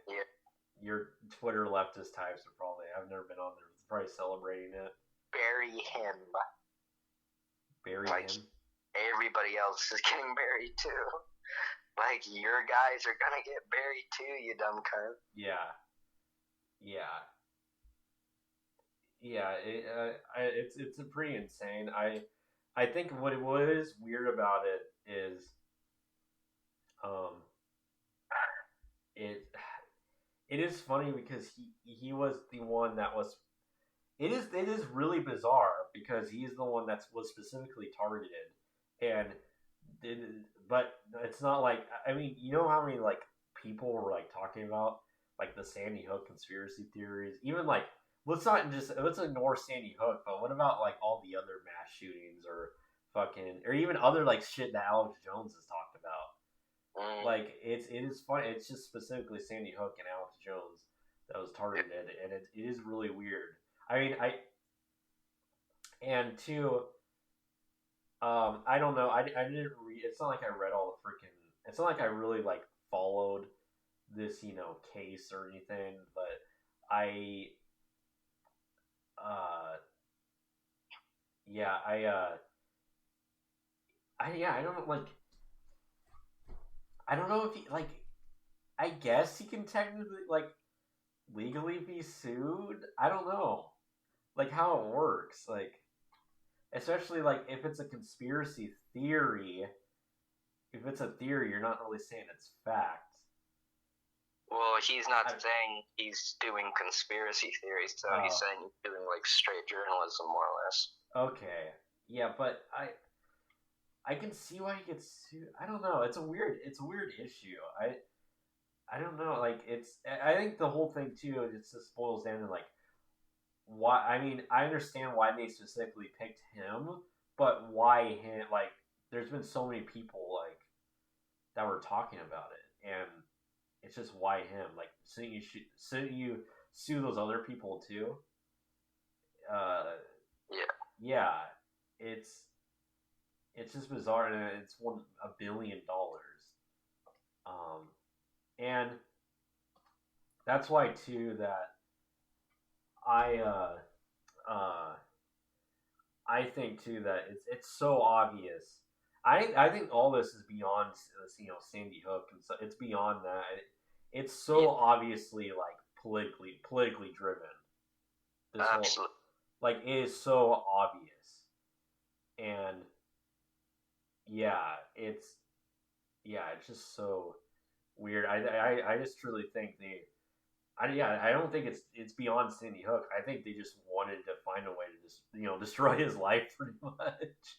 your Twitter leftist types are probably, I've never been on there, probably celebrating it. Bury him. Bury him. Everybody else is getting buried too. Like, your guys are gonna get buried too, you dumb cunt. Yeah. It's pretty insane. I think what is weird about it is, it is funny because he was the one that was, it is really bizarre because he's the one that was specifically targeted, and did, but it's not like, I mean, you know how many like people were like talking about like the Sandy Hook conspiracy theories, even like let's ignore Sandy Hook, but what about like all the other mass shootings or fucking or even other like shit that Alex Jones has talked about. Like it is fun. It's just specifically Sandy Hook and Alex Jones that was targeted, and it is really weird. I mean, and two, I don't know. I didn't read. It's not like I read all the freaking. It's not like I really like followed this case or anything, but I yeah I don't like. I don't know if he like. I guess he can technically like legally be sued. I don't know like how it works. Like especially like if it's a conspiracy theory. If it's a theory, you're not really saying it's fact. Well, he's not saying he's doing conspiracy theories, so he's saying he's doing like straight journalism, more or less. Okay, yeah, but I can see why he gets sued. I don't know. It's a weird issue. I don't know. Like I think the whole thing too. It just boils down to like why. I mean, I understand why they specifically picked him, but why him? Like, there's been so many people like that were talking about it, and it's just why him? Like, shouldn't you sue those other people too? Yeah. It's just bizarre, and it's $1 billion. And that's why too that I I think too that it's so obvious. I think all this is beyond Sandy Hook, and so it's beyond that. It's so obviously like politically driven. This Absolutely. Like it is so obvious, and it's just so weird. I just truly think I don't think it's beyond Sandy Hook. I think they just wanted to find a way to just destroy his life pretty much,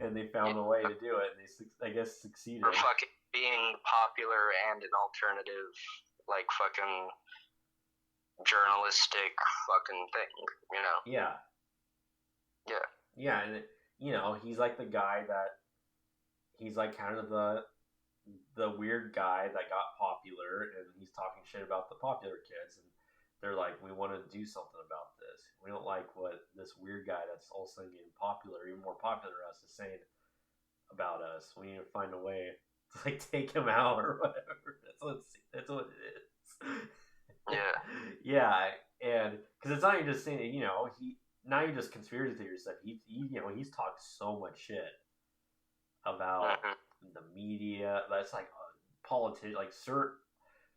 and they found a way to do it. And they I guess succeeded. For fucking being popular and an alternative, like fucking journalistic fucking thing, Yeah. Yeah, and he's like the guy that he's like kind of the weird guy that got popular, and he's talking shit about the popular kids, and they're like, we want to do something about this. We don't like what this weird guy that's also getting popular, even more popular than us, is saying about us. We need to find a way to like take him out or whatever. That's what it is. Yeah, and because it's not even just saying not even just conspiracy theories stuff. He's talked so much shit about the media. That's like politics, like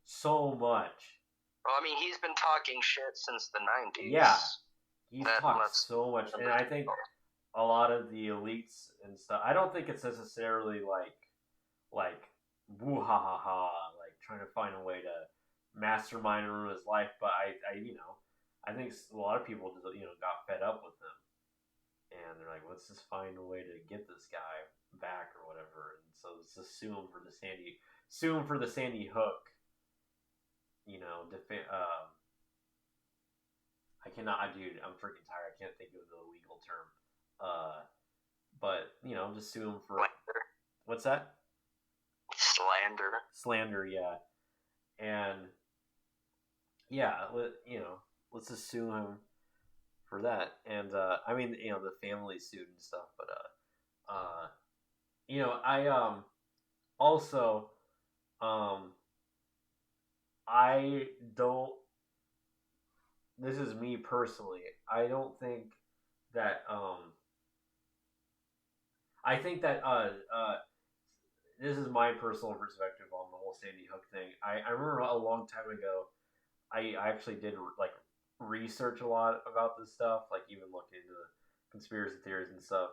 so much. Well, I mean, he's been talking shit since the 90s. Yeah, he's talked so much, and I think a lot of the elites and stuff. I don't think it's necessarily like woo ha ha ha, like trying to find a way to mastermind and ruin his life. But I think a lot of people just got fed up with him, and they're like, let's just find a way to get this guy back or whatever. And so let's just sue him for the Sandy Hook. I cannot, dude. I'm freaking tired. I can't think of the legal term. But just sue him for slander. What's that? Slander, yeah. And let's just sue him for that. And I mean, the family suit and stuff. But I also I don't. This is me personally. I don't think that I think that this is my personal perspective on the whole Sandy Hook thing. I remember a long time ago, I actually did like research a lot about this stuff, like even look into conspiracy theories and stuff.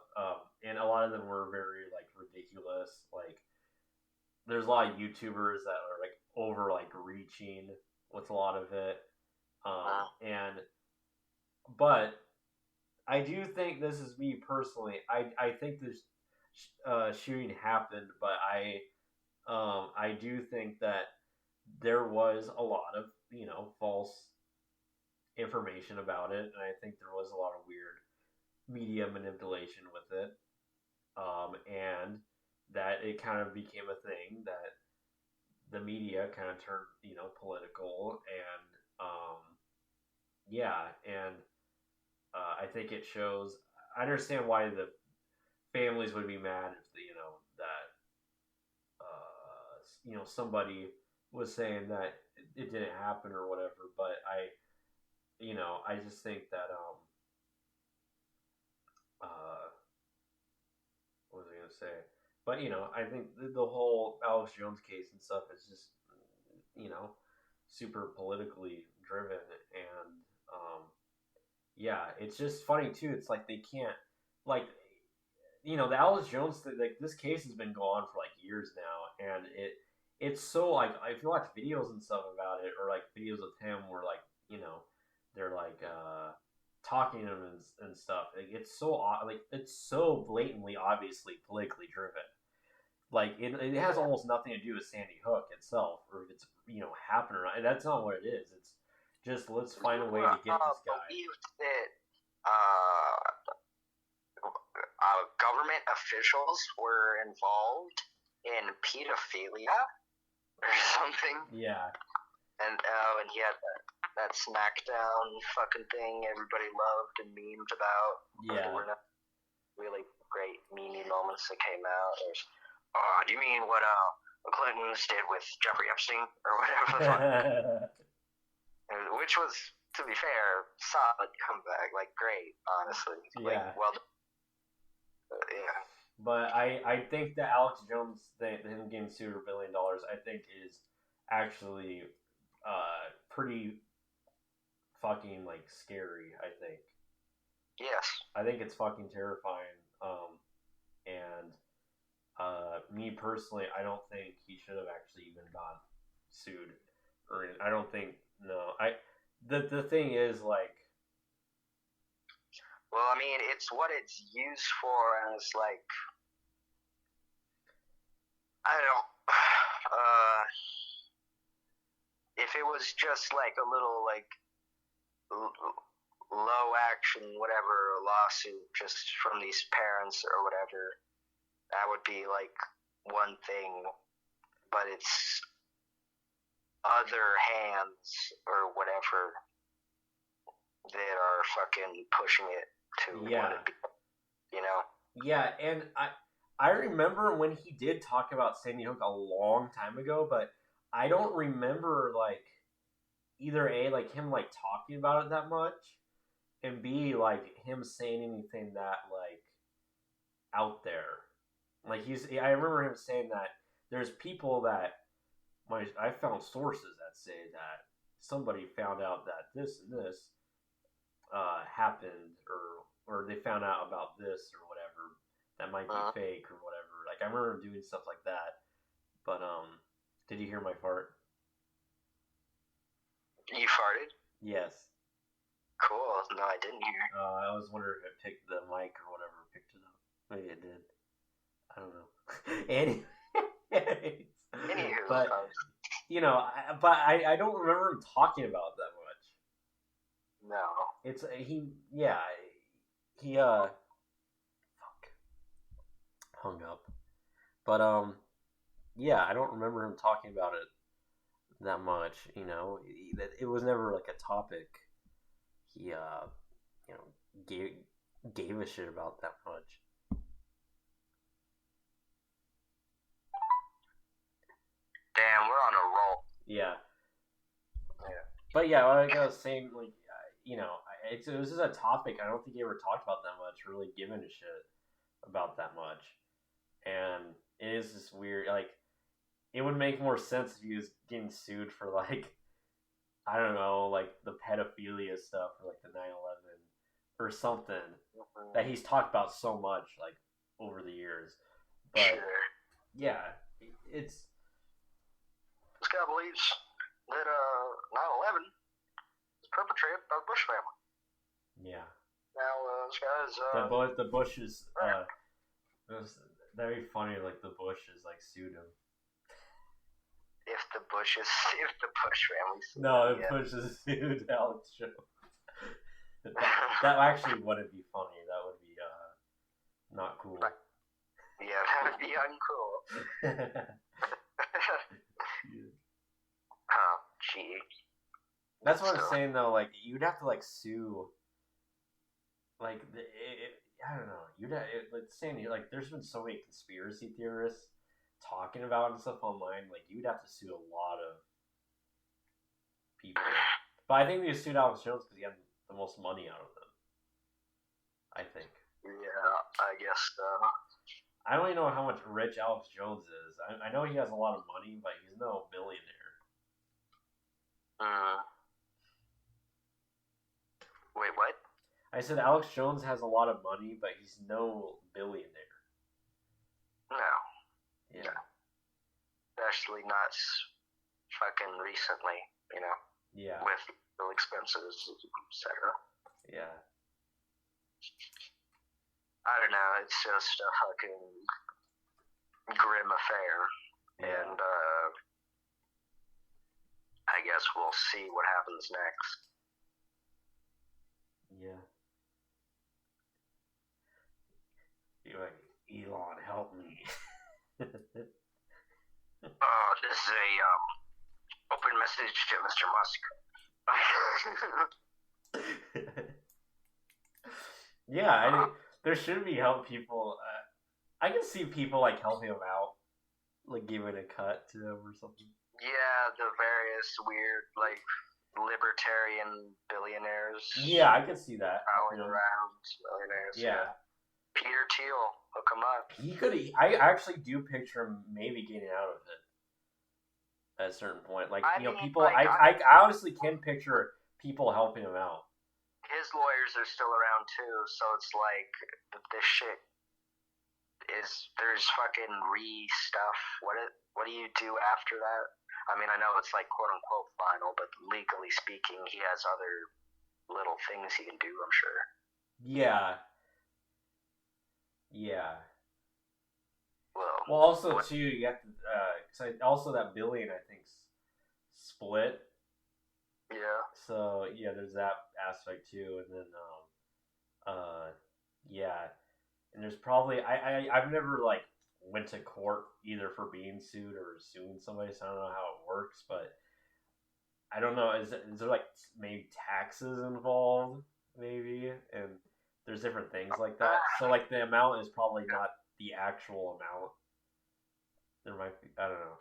And a lot of them were very like ridiculous. Like there's a lot of YouTubers that are like over like reaching with a lot of it. But I do think this is me personally. I think this shooting happened, but I do think that there was a lot of false information about it, and I think there was a lot of weird media manipulation with it, and that it kind of became a thing that the media kind of turned political, and yeah, and I think it shows. I understand why the families would be mad if that somebody was saying that it didn't happen or whatever, but I just think that what was I gonna say? But I think the whole Alex Jones case and stuff is just super politically driven, and yeah, it's just funny too. It's like they can't like the Alex Jones thing, like this case has been going on for like years now, and it's so like if you watch videos and stuff about it, or like videos of him where like they're like talking to him and stuff, like it's so blatantly obviously politically driven. Like it has almost nothing to do with Sandy Hook itself, or if it's happened or not. That's not what it is. It's just let's find a way to get this guy. Believed that government officials were involved in pedophilia or something. Yeah. And he had that SmackDown fucking thing everybody loved and memed about. Yeah. There were no really great meanie moments that came out. There's, do you mean what the Clintons did with Jeffrey Epstein or whatever the fuck? Which was, to be fair, solid comeback. Like, great, honestly. Yeah. Like, well, yeah. But I think that Alex Jones thing, him getting sued for $1 billion, I think is actually pretty fucking like scary. I think. Yes. I think it's fucking terrifying. And me personally, I don't think he should have actually even got sued. Or I don't think the thing is like. Well, I mean, it's what it's used for, and it's like, I don't. If it was just like a little like low action, whatever, lawsuit just from these parents or whatever, that would be like one thing. But it's other hands or whatever that are fucking pushing it to what it be, Yeah, and I remember when he did talk about Sandy Hook a long time ago, but I don't remember like either A, like him like talking about it that much, and B, like him saying anything that like out there. Like I remember him saying that there's people that I found sources that say that somebody found out that this and this happened, or they found out about this or whatever that might be fake or whatever. Like I remember him doing stuff like that. But did you hear my fart? You farted? Yes. Cool. No, I didn't hear. I was wondering if it picked the mic or whatever picked it up. Maybe it did. I don't know. Anywho, but I don't remember him talking about it that much. No. It's hung up. But yeah, I don't remember him talking about it that much. It was never like a topic he gave a shit about that much. Damn, we're on a roll. Yeah. But yeah, like I was saying, like it was just a topic I don't think he ever talked about that much, really giving a shit about that much. And it is just weird. Like, it would make more sense if he was getting sued for like, I don't know, like the pedophilia stuff, or like the 9/11 or something that he's talked about so much, like over the years. But yeah, it's. This guy believes that 9/11 was perpetrated by the Bush family. Yeah. The Bushes. That'd be funny. Like the Bushes like sued him. If the Bush family sued No, him, if Bushes sued Alex Jones. That actually wouldn't be funny. That would be not cool. Yeah, that would be uncool. Oh, gee. That's what I'm saying though. Like you'd have to like sue. Like I don't know. Like saying like there's been so many conspiracy theorists talking about and stuff online. Like you'd have to sue a lot of people. But I think they sued Alex Jones because he had the most money out of them. I think. Yeah, I guess so. I don't even know how much rich Alex Jones is. I know he has a lot of money, but he's no billionaire. Wait, what? I said Alex Jones has a lot of money, but he's no billionaire. No. Yeah. Especially not fucking recently, you know? Yeah. With real expenses, etc. Yeah. I don't know, it's just a fucking grim affair. Yeah. And, I guess we'll see what happens next. Yeah. You're like, Elon, help me. This is a open message to Mr. Musk. Yeah, I think there should be help people. I can see people like helping him out, like giving a cut to him or something. Yeah, the various weird like libertarian billionaires. Yeah, I can see that. Prowling around millionaires. Yeah. Peter Thiel, hook him up. He could. I actually do picture him maybe getting out of it at a certain point. Like people. Like, I honestly can picture people helping him out. His lawyers are still around too, so it's like this shit is. There's fucking stuff. What do you do after that? I mean, I know it's like quote unquote final, but legally speaking, he has other little things he can do. I'm sure. Yeah. Yeah. Well, also too, you have to. Also that billion, I think, split. Yeah. So yeah, there's that aspect too, and then yeah, and there's probably I've never like went to court either for being sued or suing somebody, so I don't know how it works, but I don't know. Is there like maybe taxes involved, maybe, and there's different things like that. So like the amount is probably not the actual amount. There might be. I don't know.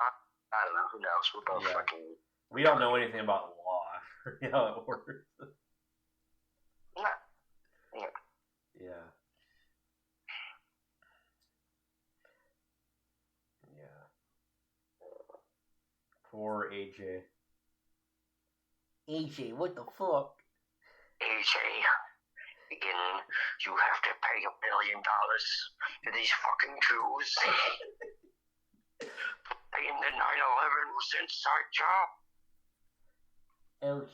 I don't know. Who knows? We're both fucking. We don't know anything about law or how it works. Yeah. Yeah. Poor AJ. AJ, what the fuck? AJ, again, you have to pay $1 billion to these fucking Jews. Paying the 9/11 was inside job. Alex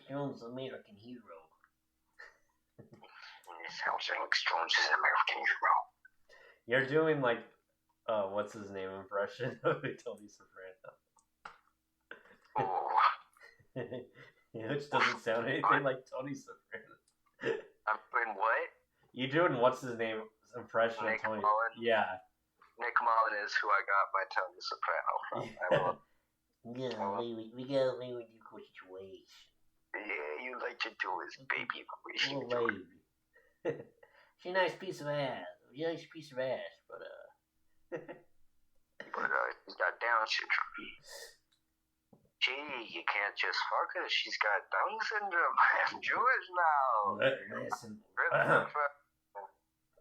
Jones, American hero. Alex Jones is an American hero. You're doing like, what's his name impression of Tony Soprano. Oh. Which doesn't sound anything like Tony Soprano. I'm doing what? You doing what's his name impression Nick of Tony? Mullen. Yeah. Nick Mullen is who I got my Tony Soprano from. We gotta make with you situation. Yeah, you like to do his baby voice. Oh, baby. She's a nice piece of ass. But He's got Down syndrome. Gee, you can't just fuck her. She's got Down syndrome. I'm Jewish now. Listen.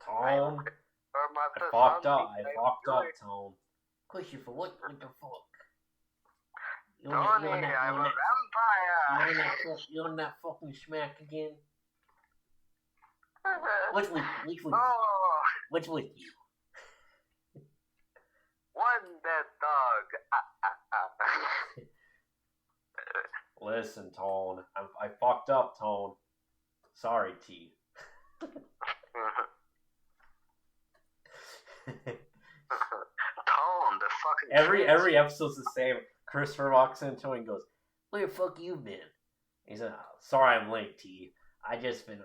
Tone. I fucked up, Tone. Question for what the fuck? Tony, I'm a vampire. You on that fucking smack again? What's with you? One dead dog. Listen, Tone. I fucked up, Tone. Sorry, T. Tone, the fucking every episode's the same. Christopher walks into it and goes, "Where the fuck you been?" He said, oh, "Sorry, I'm late, T. I just been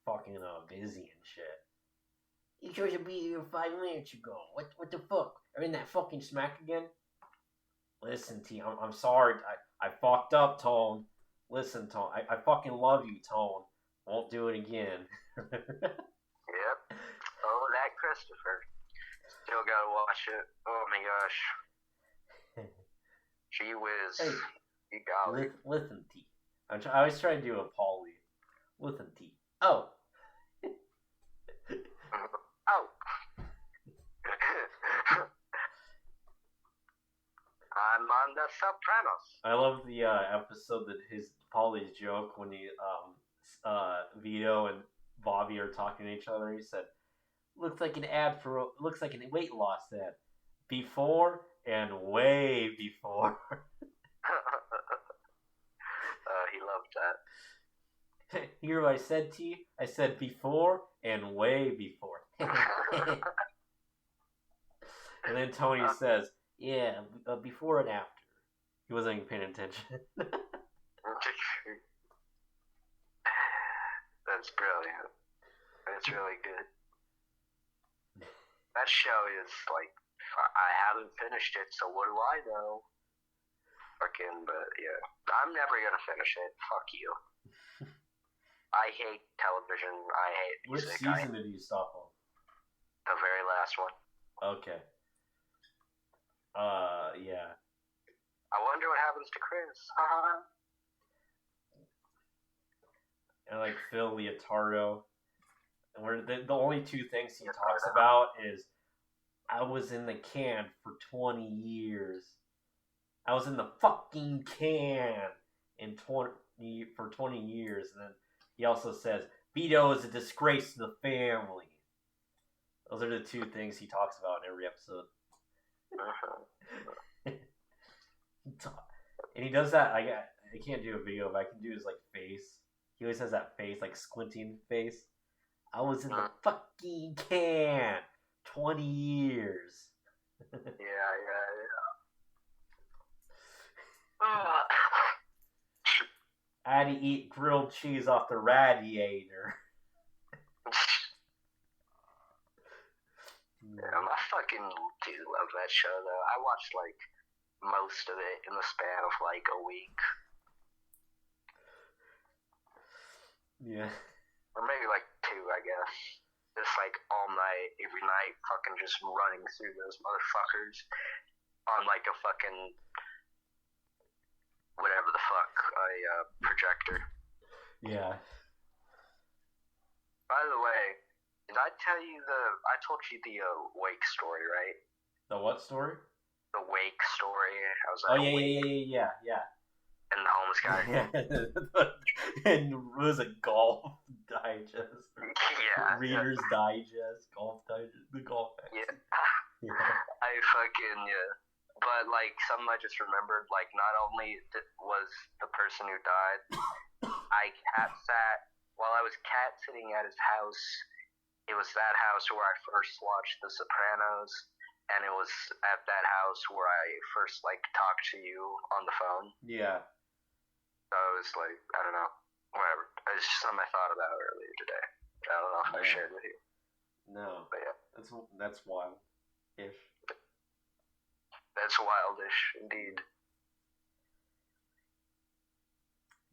fucking busy and shit." You supposed to be here 5 minutes ago. What the fuck? Are in that fucking smack again? Listen, T. I'm sorry. I fucked up, Tone. Listen, Tone. I fucking love you, Tone. Won't do it again. Yep. Oh, that Christopher. Still gotta watch it. Oh my gosh. Gee whiz. Hey, you golly. Listen, T. I always try to do a Paulie. Listen, T. Oh. Oh. I'm on The Sopranos. I love the episode that Paulie's joke when Vito and Bobby are talking to each other. He said, looks like a weight loss ad. Before and way before. He loved that. Hear what I said, T? I said before and way before. And then Tony says, yeah, before and after. He wasn't even paying attention. That's brilliant. That's really good. That show is like, I haven't finished it, so what do I know? Fucking, but yeah. I'm never gonna finish it. Fuck you. I hate television. I hate music. Which season did you stop on? The very last one. Okay. Yeah. I wonder what happens to Chris. And like Phil Leotardo. And where the only two things he talks about is, I was in the can for 20 years. I was in the fucking can for 20 years. And then he also says, Vito is a disgrace to the family. Those are the two things he talks about in every episode. And he does that. I can't do a video, but I can do his like face. He always has that face, like squinting face. I was in the fucking can 20 years. Yeah. I had to eat grilled cheese off the radiator. Yeah, I fucking do love that show, though. I watched, like, most of it in the span of, like, a week. Yeah. Or maybe, like, 2, I guess. Just, like, all night, every night, fucking just running through those motherfuckers on, like, a fucking whatever the fuck, a projector. Yeah. By the way, did I tell you I told you the Wake story, right? The what story? The Wake story. I was like, yeah. And the homeless guy. And it was a Golf Digest. Yeah. Reader's Digest. Golf Digest. The Golf Digest. Yeah. I fucking, yeah. But, like, something I just remembered, like, not only was the person who died, while I was cat sitting at his house, it was that house where I first watched The Sopranos, and it was at that house where I first, like, talked to you on the phone. Yeah. So I was like, I don't know, whatever. It's just something I thought about earlier today. I don't know if I shared with you. No. But yeah. That's wild-ish. That's wildish, indeed.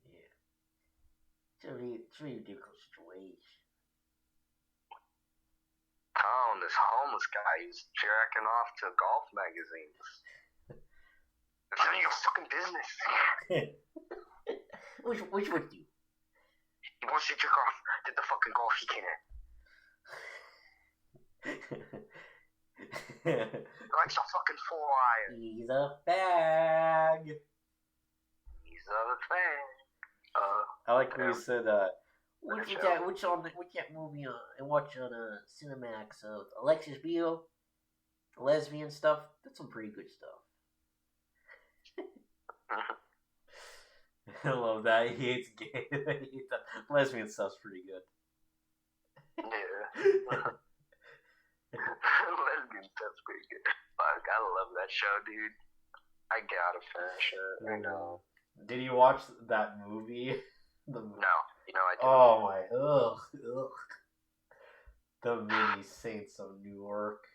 Yeah. It's a ridiculous situation. Tom, this homeless guy, he's jerking off to golf magazines. It's none of your fucking business. Which would you? He wants to jerk off to the fucking golf he can. He likes a fucking 4-iron. He's a fag. He's a fag. I like when you said, which that movie I watched on Cinemax of Alexis Beale, the lesbian stuff. That's some pretty good stuff. I love that. He hates gay. Lesbian stuff's pretty good. Yeah. Lesbian stuff's pretty good. Fuck, I love that show, dude. I gotta finish it. I know. Did you watch that movie? No, I didn't. Oh my, ugh. The Many Saints of Newark,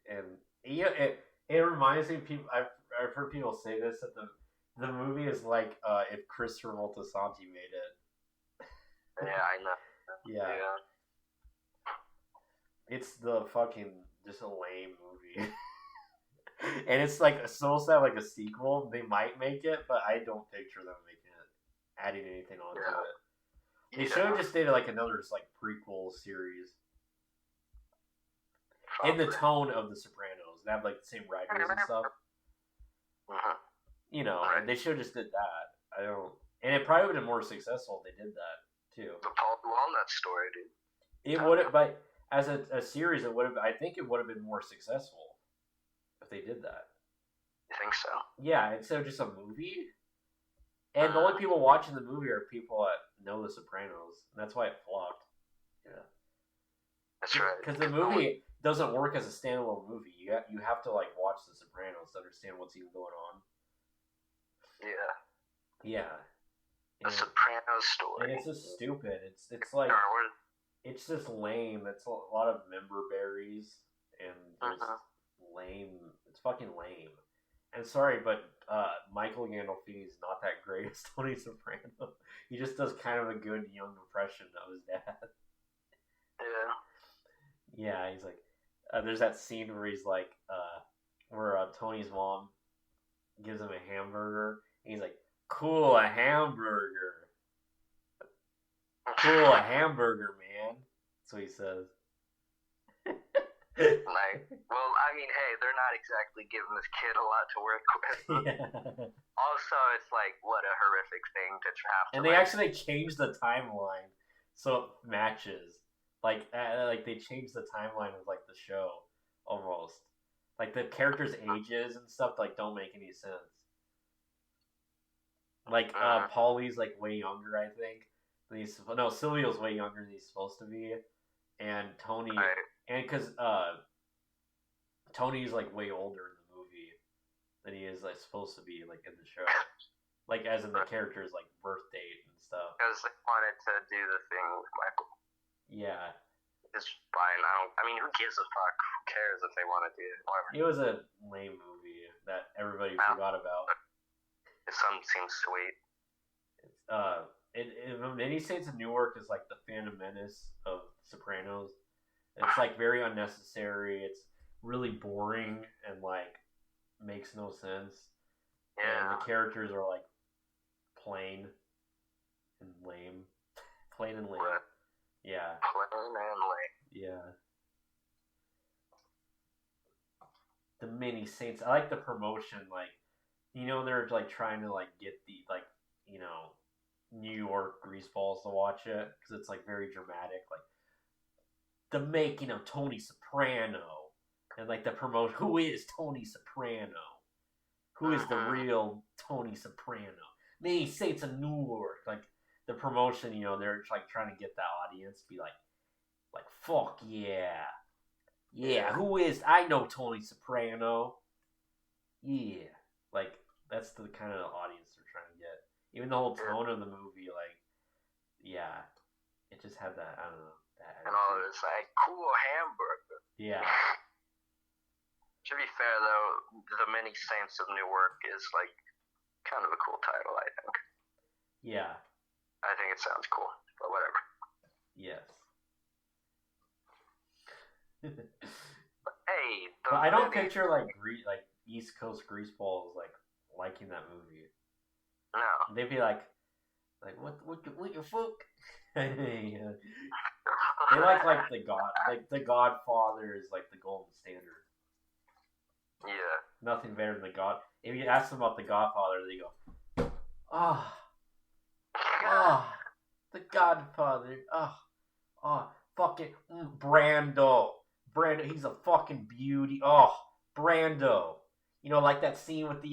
and yeah, it reminds me of people. I've heard people say this that the movie is like if Christopher Moltisanti made it. Yeah, I know. Yeah. It's the fucking just a lame movie. And it's like supposed to have like a sequel. They might make it, but I don't picture them making it, adding anything onto it. They should have just did like another just like prequel series in the tone of The Sopranos. They have like the same writers and stuff. You know, and they should have just did that. I don't, and it probably would have been more successful if they did that too. The Paul Walnut story, dude. It would have, but as a series, it would have. I think it would have been more successful if they did that. You think so? Yeah, instead of just a movie. And the only people watching the movie are people that know The Sopranos, and that's why it flopped. Yeah, that's right. Because the movie doesn't work as a standalone movie. You have to like watch The Sopranos to understand what's even going on. Yeah. The Sopranos story. And it's just stupid. It's like it's just lame. It's a lot of member berries and just lame. It's fucking lame. And sorry, but Michael Gandolfini's not that great as Tony Soprano. He just does kind of a good young impression of his dad. Yeah, he's like, there's that scene where he's like, where Tony's mom gives him a hamburger. And he's like, cool, a hamburger. Cool, a hamburger, man. That's what he says. Like, well, I mean, hey, they're not exactly giving this kid a lot to work with. Yeah. Also, it's like, what a horrific thing to have to. And they actually changed the timeline so it matches. Like they changed the timeline of like the show almost. Like the characters' ages and stuff like don't make any sense. Like Paulie's like way younger, I think. Silvio's way younger than he's supposed to be, and Tony. And because Tony's like way older in the movie than he is like supposed to be like in the show, like as in the character's like birth date and stuff. Because they wanted to do the thing with Michael. Yeah. It's fine. I mean, who gives a fuck? Who cares if they want to do it? Whatever. It was a lame movie that everybody forgot about. Some seems sweet. Many Saints of Newark is like the Phantom Menace of Sopranos. It's like very unnecessary. It's really boring and like makes no sense. Yeah. And the characters are like plain and lame. Plain and lame. What? Yeah. Plain and lame. Yeah. The Many Saints. I like the promotion. Like, you know, they're like trying to like get the like, you know, New York greaseballs to watch it because it's like very dramatic. Like the making of Tony Soprano and like the promotion. Who is Tony Soprano? Who is the real Tony Soprano? Many Saints of Newark. Like the promotion, you know, they're like trying to get that audience to be like fuck yeah. Yeah, who is? I know Tony Soprano. Yeah. Like, that's the kind of audience they're trying to get. Even the whole tone of the movie, like, yeah. It just had that, I don't know. That and all this, like, cool hamburger. Yeah. To be fair, though, The Many Saints of Newark is, like, kind of a cool title, I think. Yeah. I think it sounds cool, but whatever. Yes. Hey, but I don't picture like East Coast greaseballs like liking that movie. No, they'd be like what your fuck? They like the Godfather is like the golden standard. Yeah, nothing better than the God. If you ask them about the Godfather, they go, the Godfather, fucking Brando, he's a fucking beauty. Oh, Brando. You know, like that scene with the,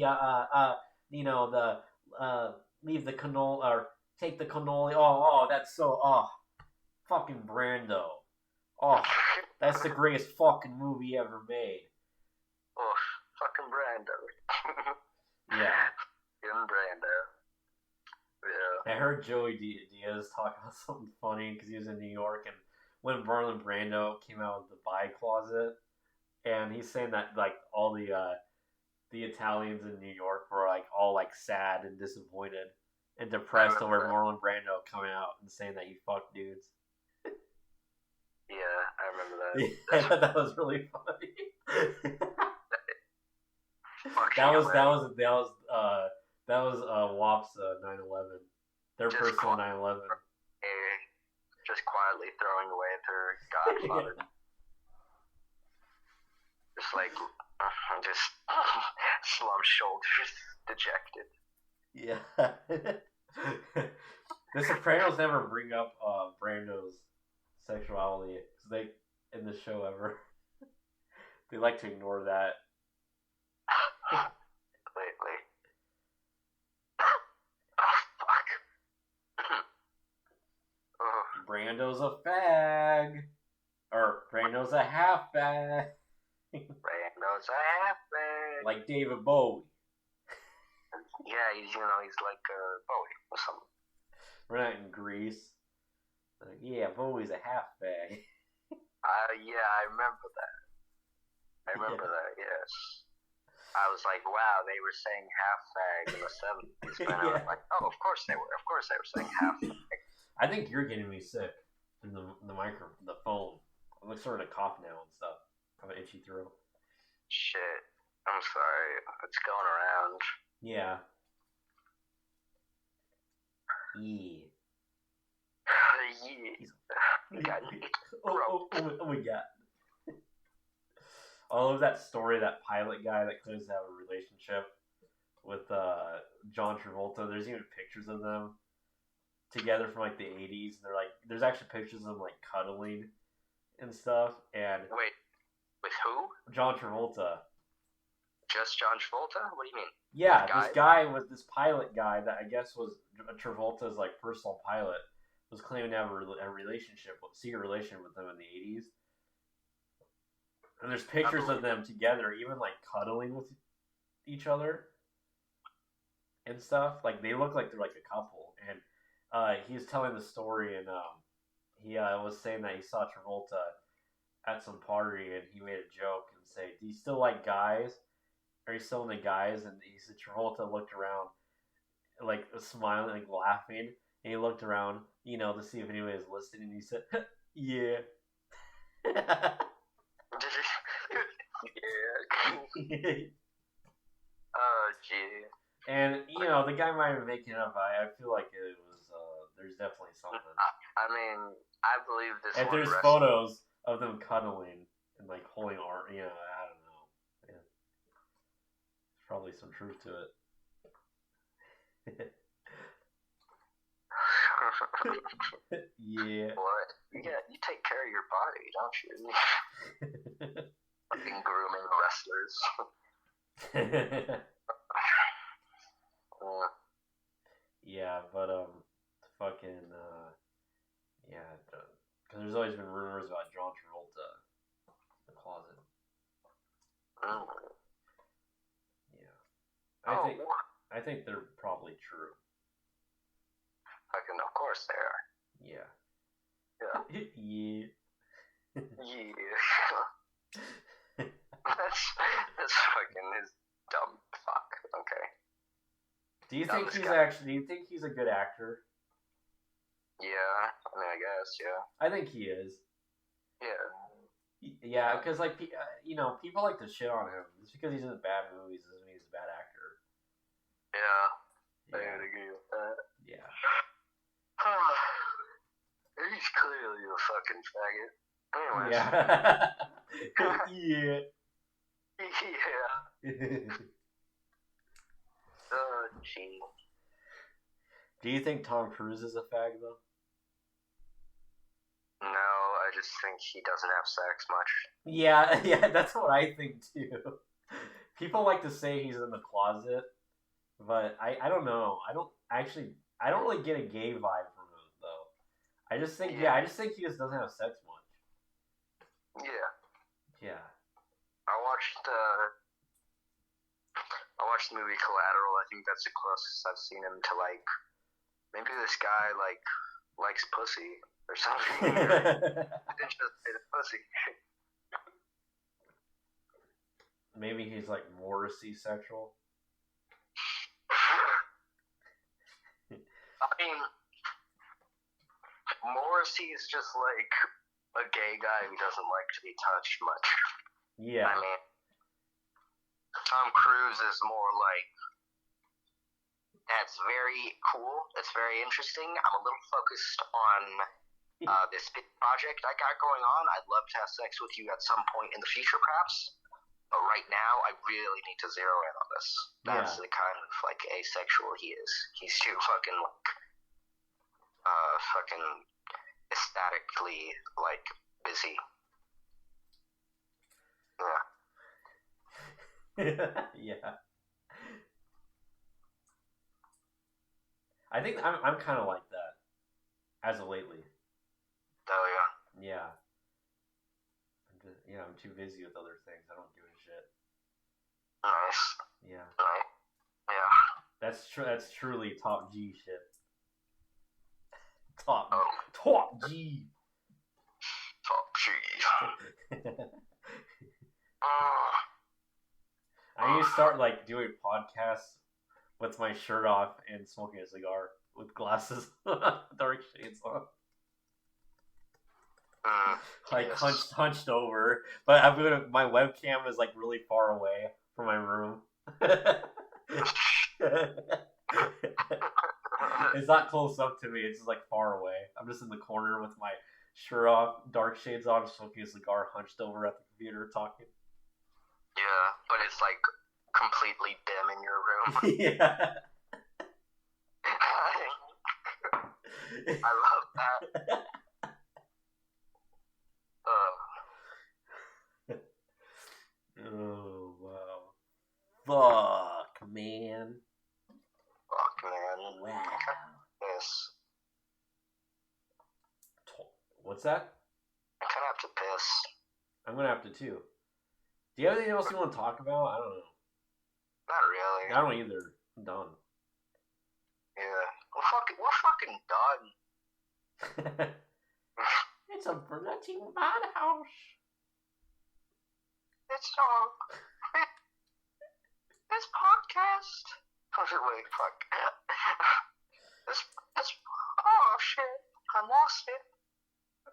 you know, the, leave the cannoli, or take the cannoli. Oh, that's so, fucking Brando. Oh, that's the greatest fucking movie ever made. Oh, fucking Brando. Yeah. Fucking Brando. Yeah. I heard Joey Diaz talk about something funny because he was in New York, and when Marlon Brando came out of the bi closet, and he's saying that like all the Italians in New York were like all like sad and disappointed and depressed over Marlon Brando coming out and saying that he fucked dudes. Yeah, I remember that. Yeah, I thought that was really funny. that was WAP's 9/11. Their just personal 9/11. Just quietly throwing away their Godfather. Yeah. Just like, just slumped shoulders, dejected. Yeah. The Sopranos never bring up Brando's sexuality because they in the show ever. They like to ignore that. Lately. Oh, fuck. Brando's a fag. Or Brando's a half fag. Brando's a half fag. Like David Bowie. Yeah, he's like Bowie or something. We're not in Greece. Like, yeah, Bowie's a half fag. Yeah, I remember that, yes. I was like, wow, they were saying half fag in the 70s. But I was like, oh, of course they were. Of course they were saying half fag. I think you're getting me sick from the phone. I'm starting to cough now and stuff. I have an itchy throat. Shit. I'm sorry. It's going around. Yeah. Yeah. Oh my god. I love that story, that pilot guy that claims to have a relationship with John Travolta. There's even pictures of them together from like the 80s. And they're like, there's actually pictures of them like cuddling and stuff. And wait, with who? John Travolta. Just John Travolta? What do you mean? Yeah, this guy was this pilot guy that I guess was Travolta's like personal pilot. Was claiming to have a relationship, secret relationship with them in the 80s. And there's pictures of them together, even like cuddling with each other and stuff. Like they look like they're like a couple. And he was telling the story, and he was saying that he saw Travolta at some party, and he made a joke and say, "Do you still like guys? Are you still into guys?" And he said Travolta looked around, like smiling, like laughing. And he looked around, to see if anybody was listening, and he said, "Yeah." Yeah. Oh, gee. And the guy might have been making it up. I feel like it was. There's definitely something. I mean, I believe this. And there's photos of them cuddling and like holding arm. I don't know. Yeah. There's probably some truth to it. Yeah. What? You take care of your body, don't you? Fucking grooming wrestlers. Yeah, but fucking yeah, because there's always been rumors about John Travolta in the closet. Yeah, I think they're probably true. Fucking, of course they are. Yeah. Yeah. Yeah. Yeah. That's fucking his dumb fuck. Okay. Do you think he's a good actor? Yeah, I mean, I guess, yeah. I think he is. Yeah. Yeah, because like people like to shit on him. Just because he's in bad movies doesn't mean he's a bad actor. Yeah. I would agree with that. Yeah. He's clearly a fucking faggot. Anyways. Yeah. Yeah. Oh, gee. Do you think Tom Cruise is a fag, though? No, I just think he doesn't have sex much. Yeah, that's what I think, too. People like to say he's in the closet, but I don't know. I don't really get a gay vibe from him, though. I just think he just doesn't have sex much. Yeah. Yeah. I watched the movie Collateral. I think that's the closest I've seen him to like maybe this guy like likes pussy or something. Interested in pussy. Maybe he's like Morrissey sexual. I mean, Morrissey is just like a gay guy who doesn't like to be touched much. Yeah. I mean, Tom Cruise is more like, that's very cool. It's very interesting. I'm a little focused on this big project I got going on. I'd love to have sex with you at some point in the future, perhaps. But right now, I really need to zero in on this. That's the kind of like asexual he is. He's too fucking like, fucking ecstatically like busy. Yeah. Yeah. I think I'm kind of like that as of lately. Oh yeah. Yeah. I'm too busy with other things. I don't give a shit. Nice. Yeah. Right. Yeah. That's truly top G shit. Top G. Top G. I need to start like doing podcasts with my shirt off and smoking a cigar with glasses, dark shades on. Like yes. hunched over, but my webcam is like really far away from my room. It's not close up to me, it's just like far away. I'm just in the corner with my shirt off, dark shades on, smoking a cigar, hunched over at the computer talking. Yeah, but it's like completely dim in your room. Yeah. I love that. Oh, wow. Fuck, man. Wow. Yes. What's that? I kind of have to piss. I'm gonna have to too. Do you have anything else you want to talk about? I don't know. Not really. I don't either. I'm done. Yeah. We're fucking done. It's a bloody madhouse. It's this podcast. Wait, fuck. This. Oh shit! I lost it.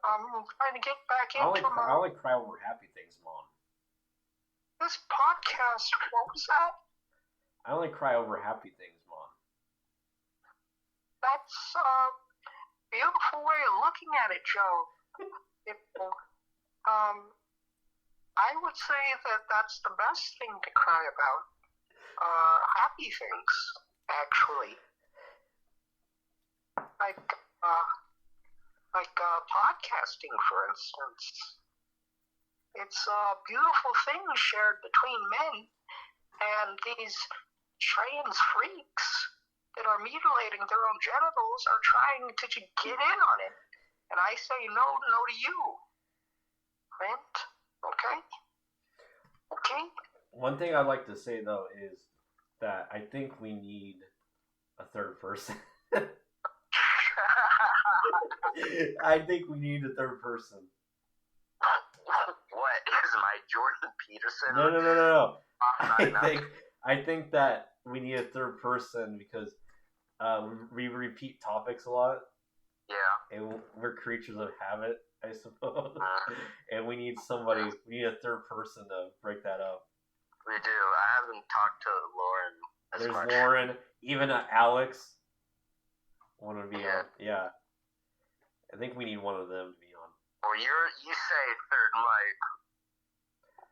I'm trying to get back into I only cry over happy things, Mom. This podcast. What was that? I only cry over happy things, Mom. That's a beautiful way of looking at it, Joe. I would say that that's the best thing to cry about. Happy things, actually. Like podcasting, for instance. It's a beautiful thing shared between men and these trans freaks that are mutilating their own genitals are trying to get in on it. And I say no to you. Right? Okay? Okay? One thing I'd like to say, though, is that I think we need a third person. I think we need a third person. What? Is my Jordan Peterson? No. I think that we need a third person because we repeat topics a lot. Yeah. And we're creatures of habit, I suppose. And we need somebody. We need a third person to break that up. We do. I haven't talked to Lauren as much. There's Lauren, even Alex. Want to be on? Yeah. I think we need one of them to be on. Well, you say third mic,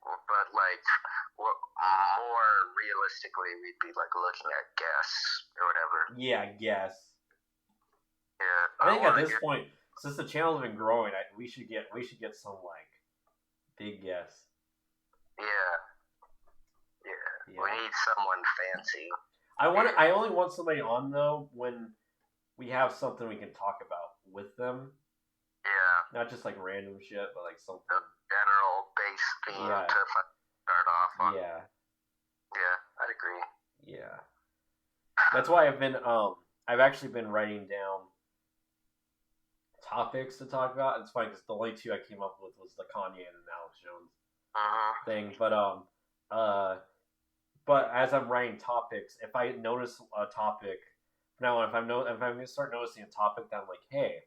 but like more realistically, we'd be like looking at guests or whatever. Yeah, guests. Yeah. I think at this point, since the channel's been growing, we should get some like big guests. Yeah. We need someone fancy. I only want somebody on though when we have something we can talk about with them. Yeah. Not just like random shit, but like something. general base theme to start off on. Yeah. Yeah, I'd agree. Yeah. That's why I've actually been writing down topics to talk about. It's funny because the only two I came up with was the Kanye and Alex Jones thing. But as I'm writing topics, if I notice a topic, now if I'm gonna start noticing a topic that I'm like, hey,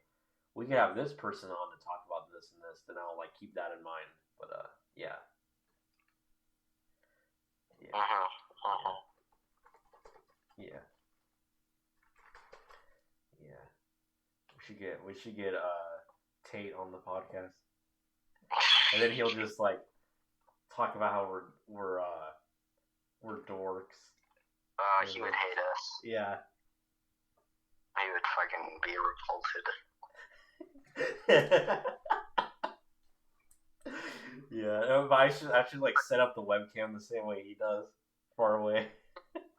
we could have this person on to talk about this and this, then I'll like keep that in mind. But yeah. Yeah. Yeah. Yeah. We should get Tate on the podcast. And then he'll just like talk about how we're dorks. He would hate us. Yeah. He would fucking be revolted. Yeah, but I should like set up the webcam the same way he does, far away.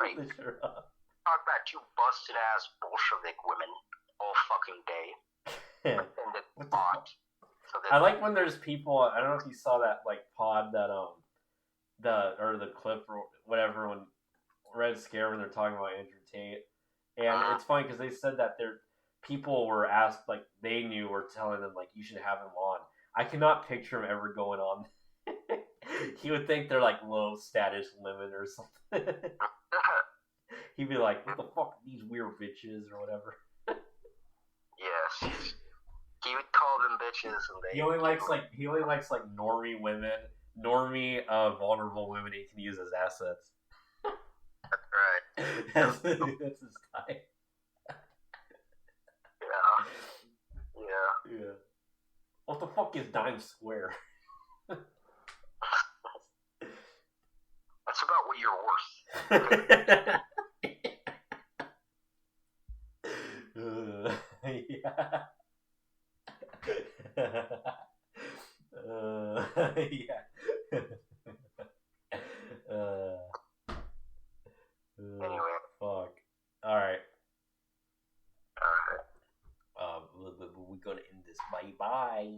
Right. Sure. Talk about two busted ass Bolshevik women all fucking day. And it's hot. I like when there's people. I don't know if you saw that like pod that the clip or whatever when Red Scare when they're talking about Andrew Tate, and it's funny because they said that people were asked like they knew were telling them like you should have him on. I cannot picture him ever going on. He would think they're like low status women or something. He'd be like, "What the fuck are these weird bitches or whatever." Yes. He would call them bitches, and he only likes like normie women, vulnerable women he can use as assets. That's right. That's his type. Yeah. What the fuck is Dime Square? That's about what you're worth. Yeah. Anyway. Fuck. Alright. We're gonna end this. Bye bye.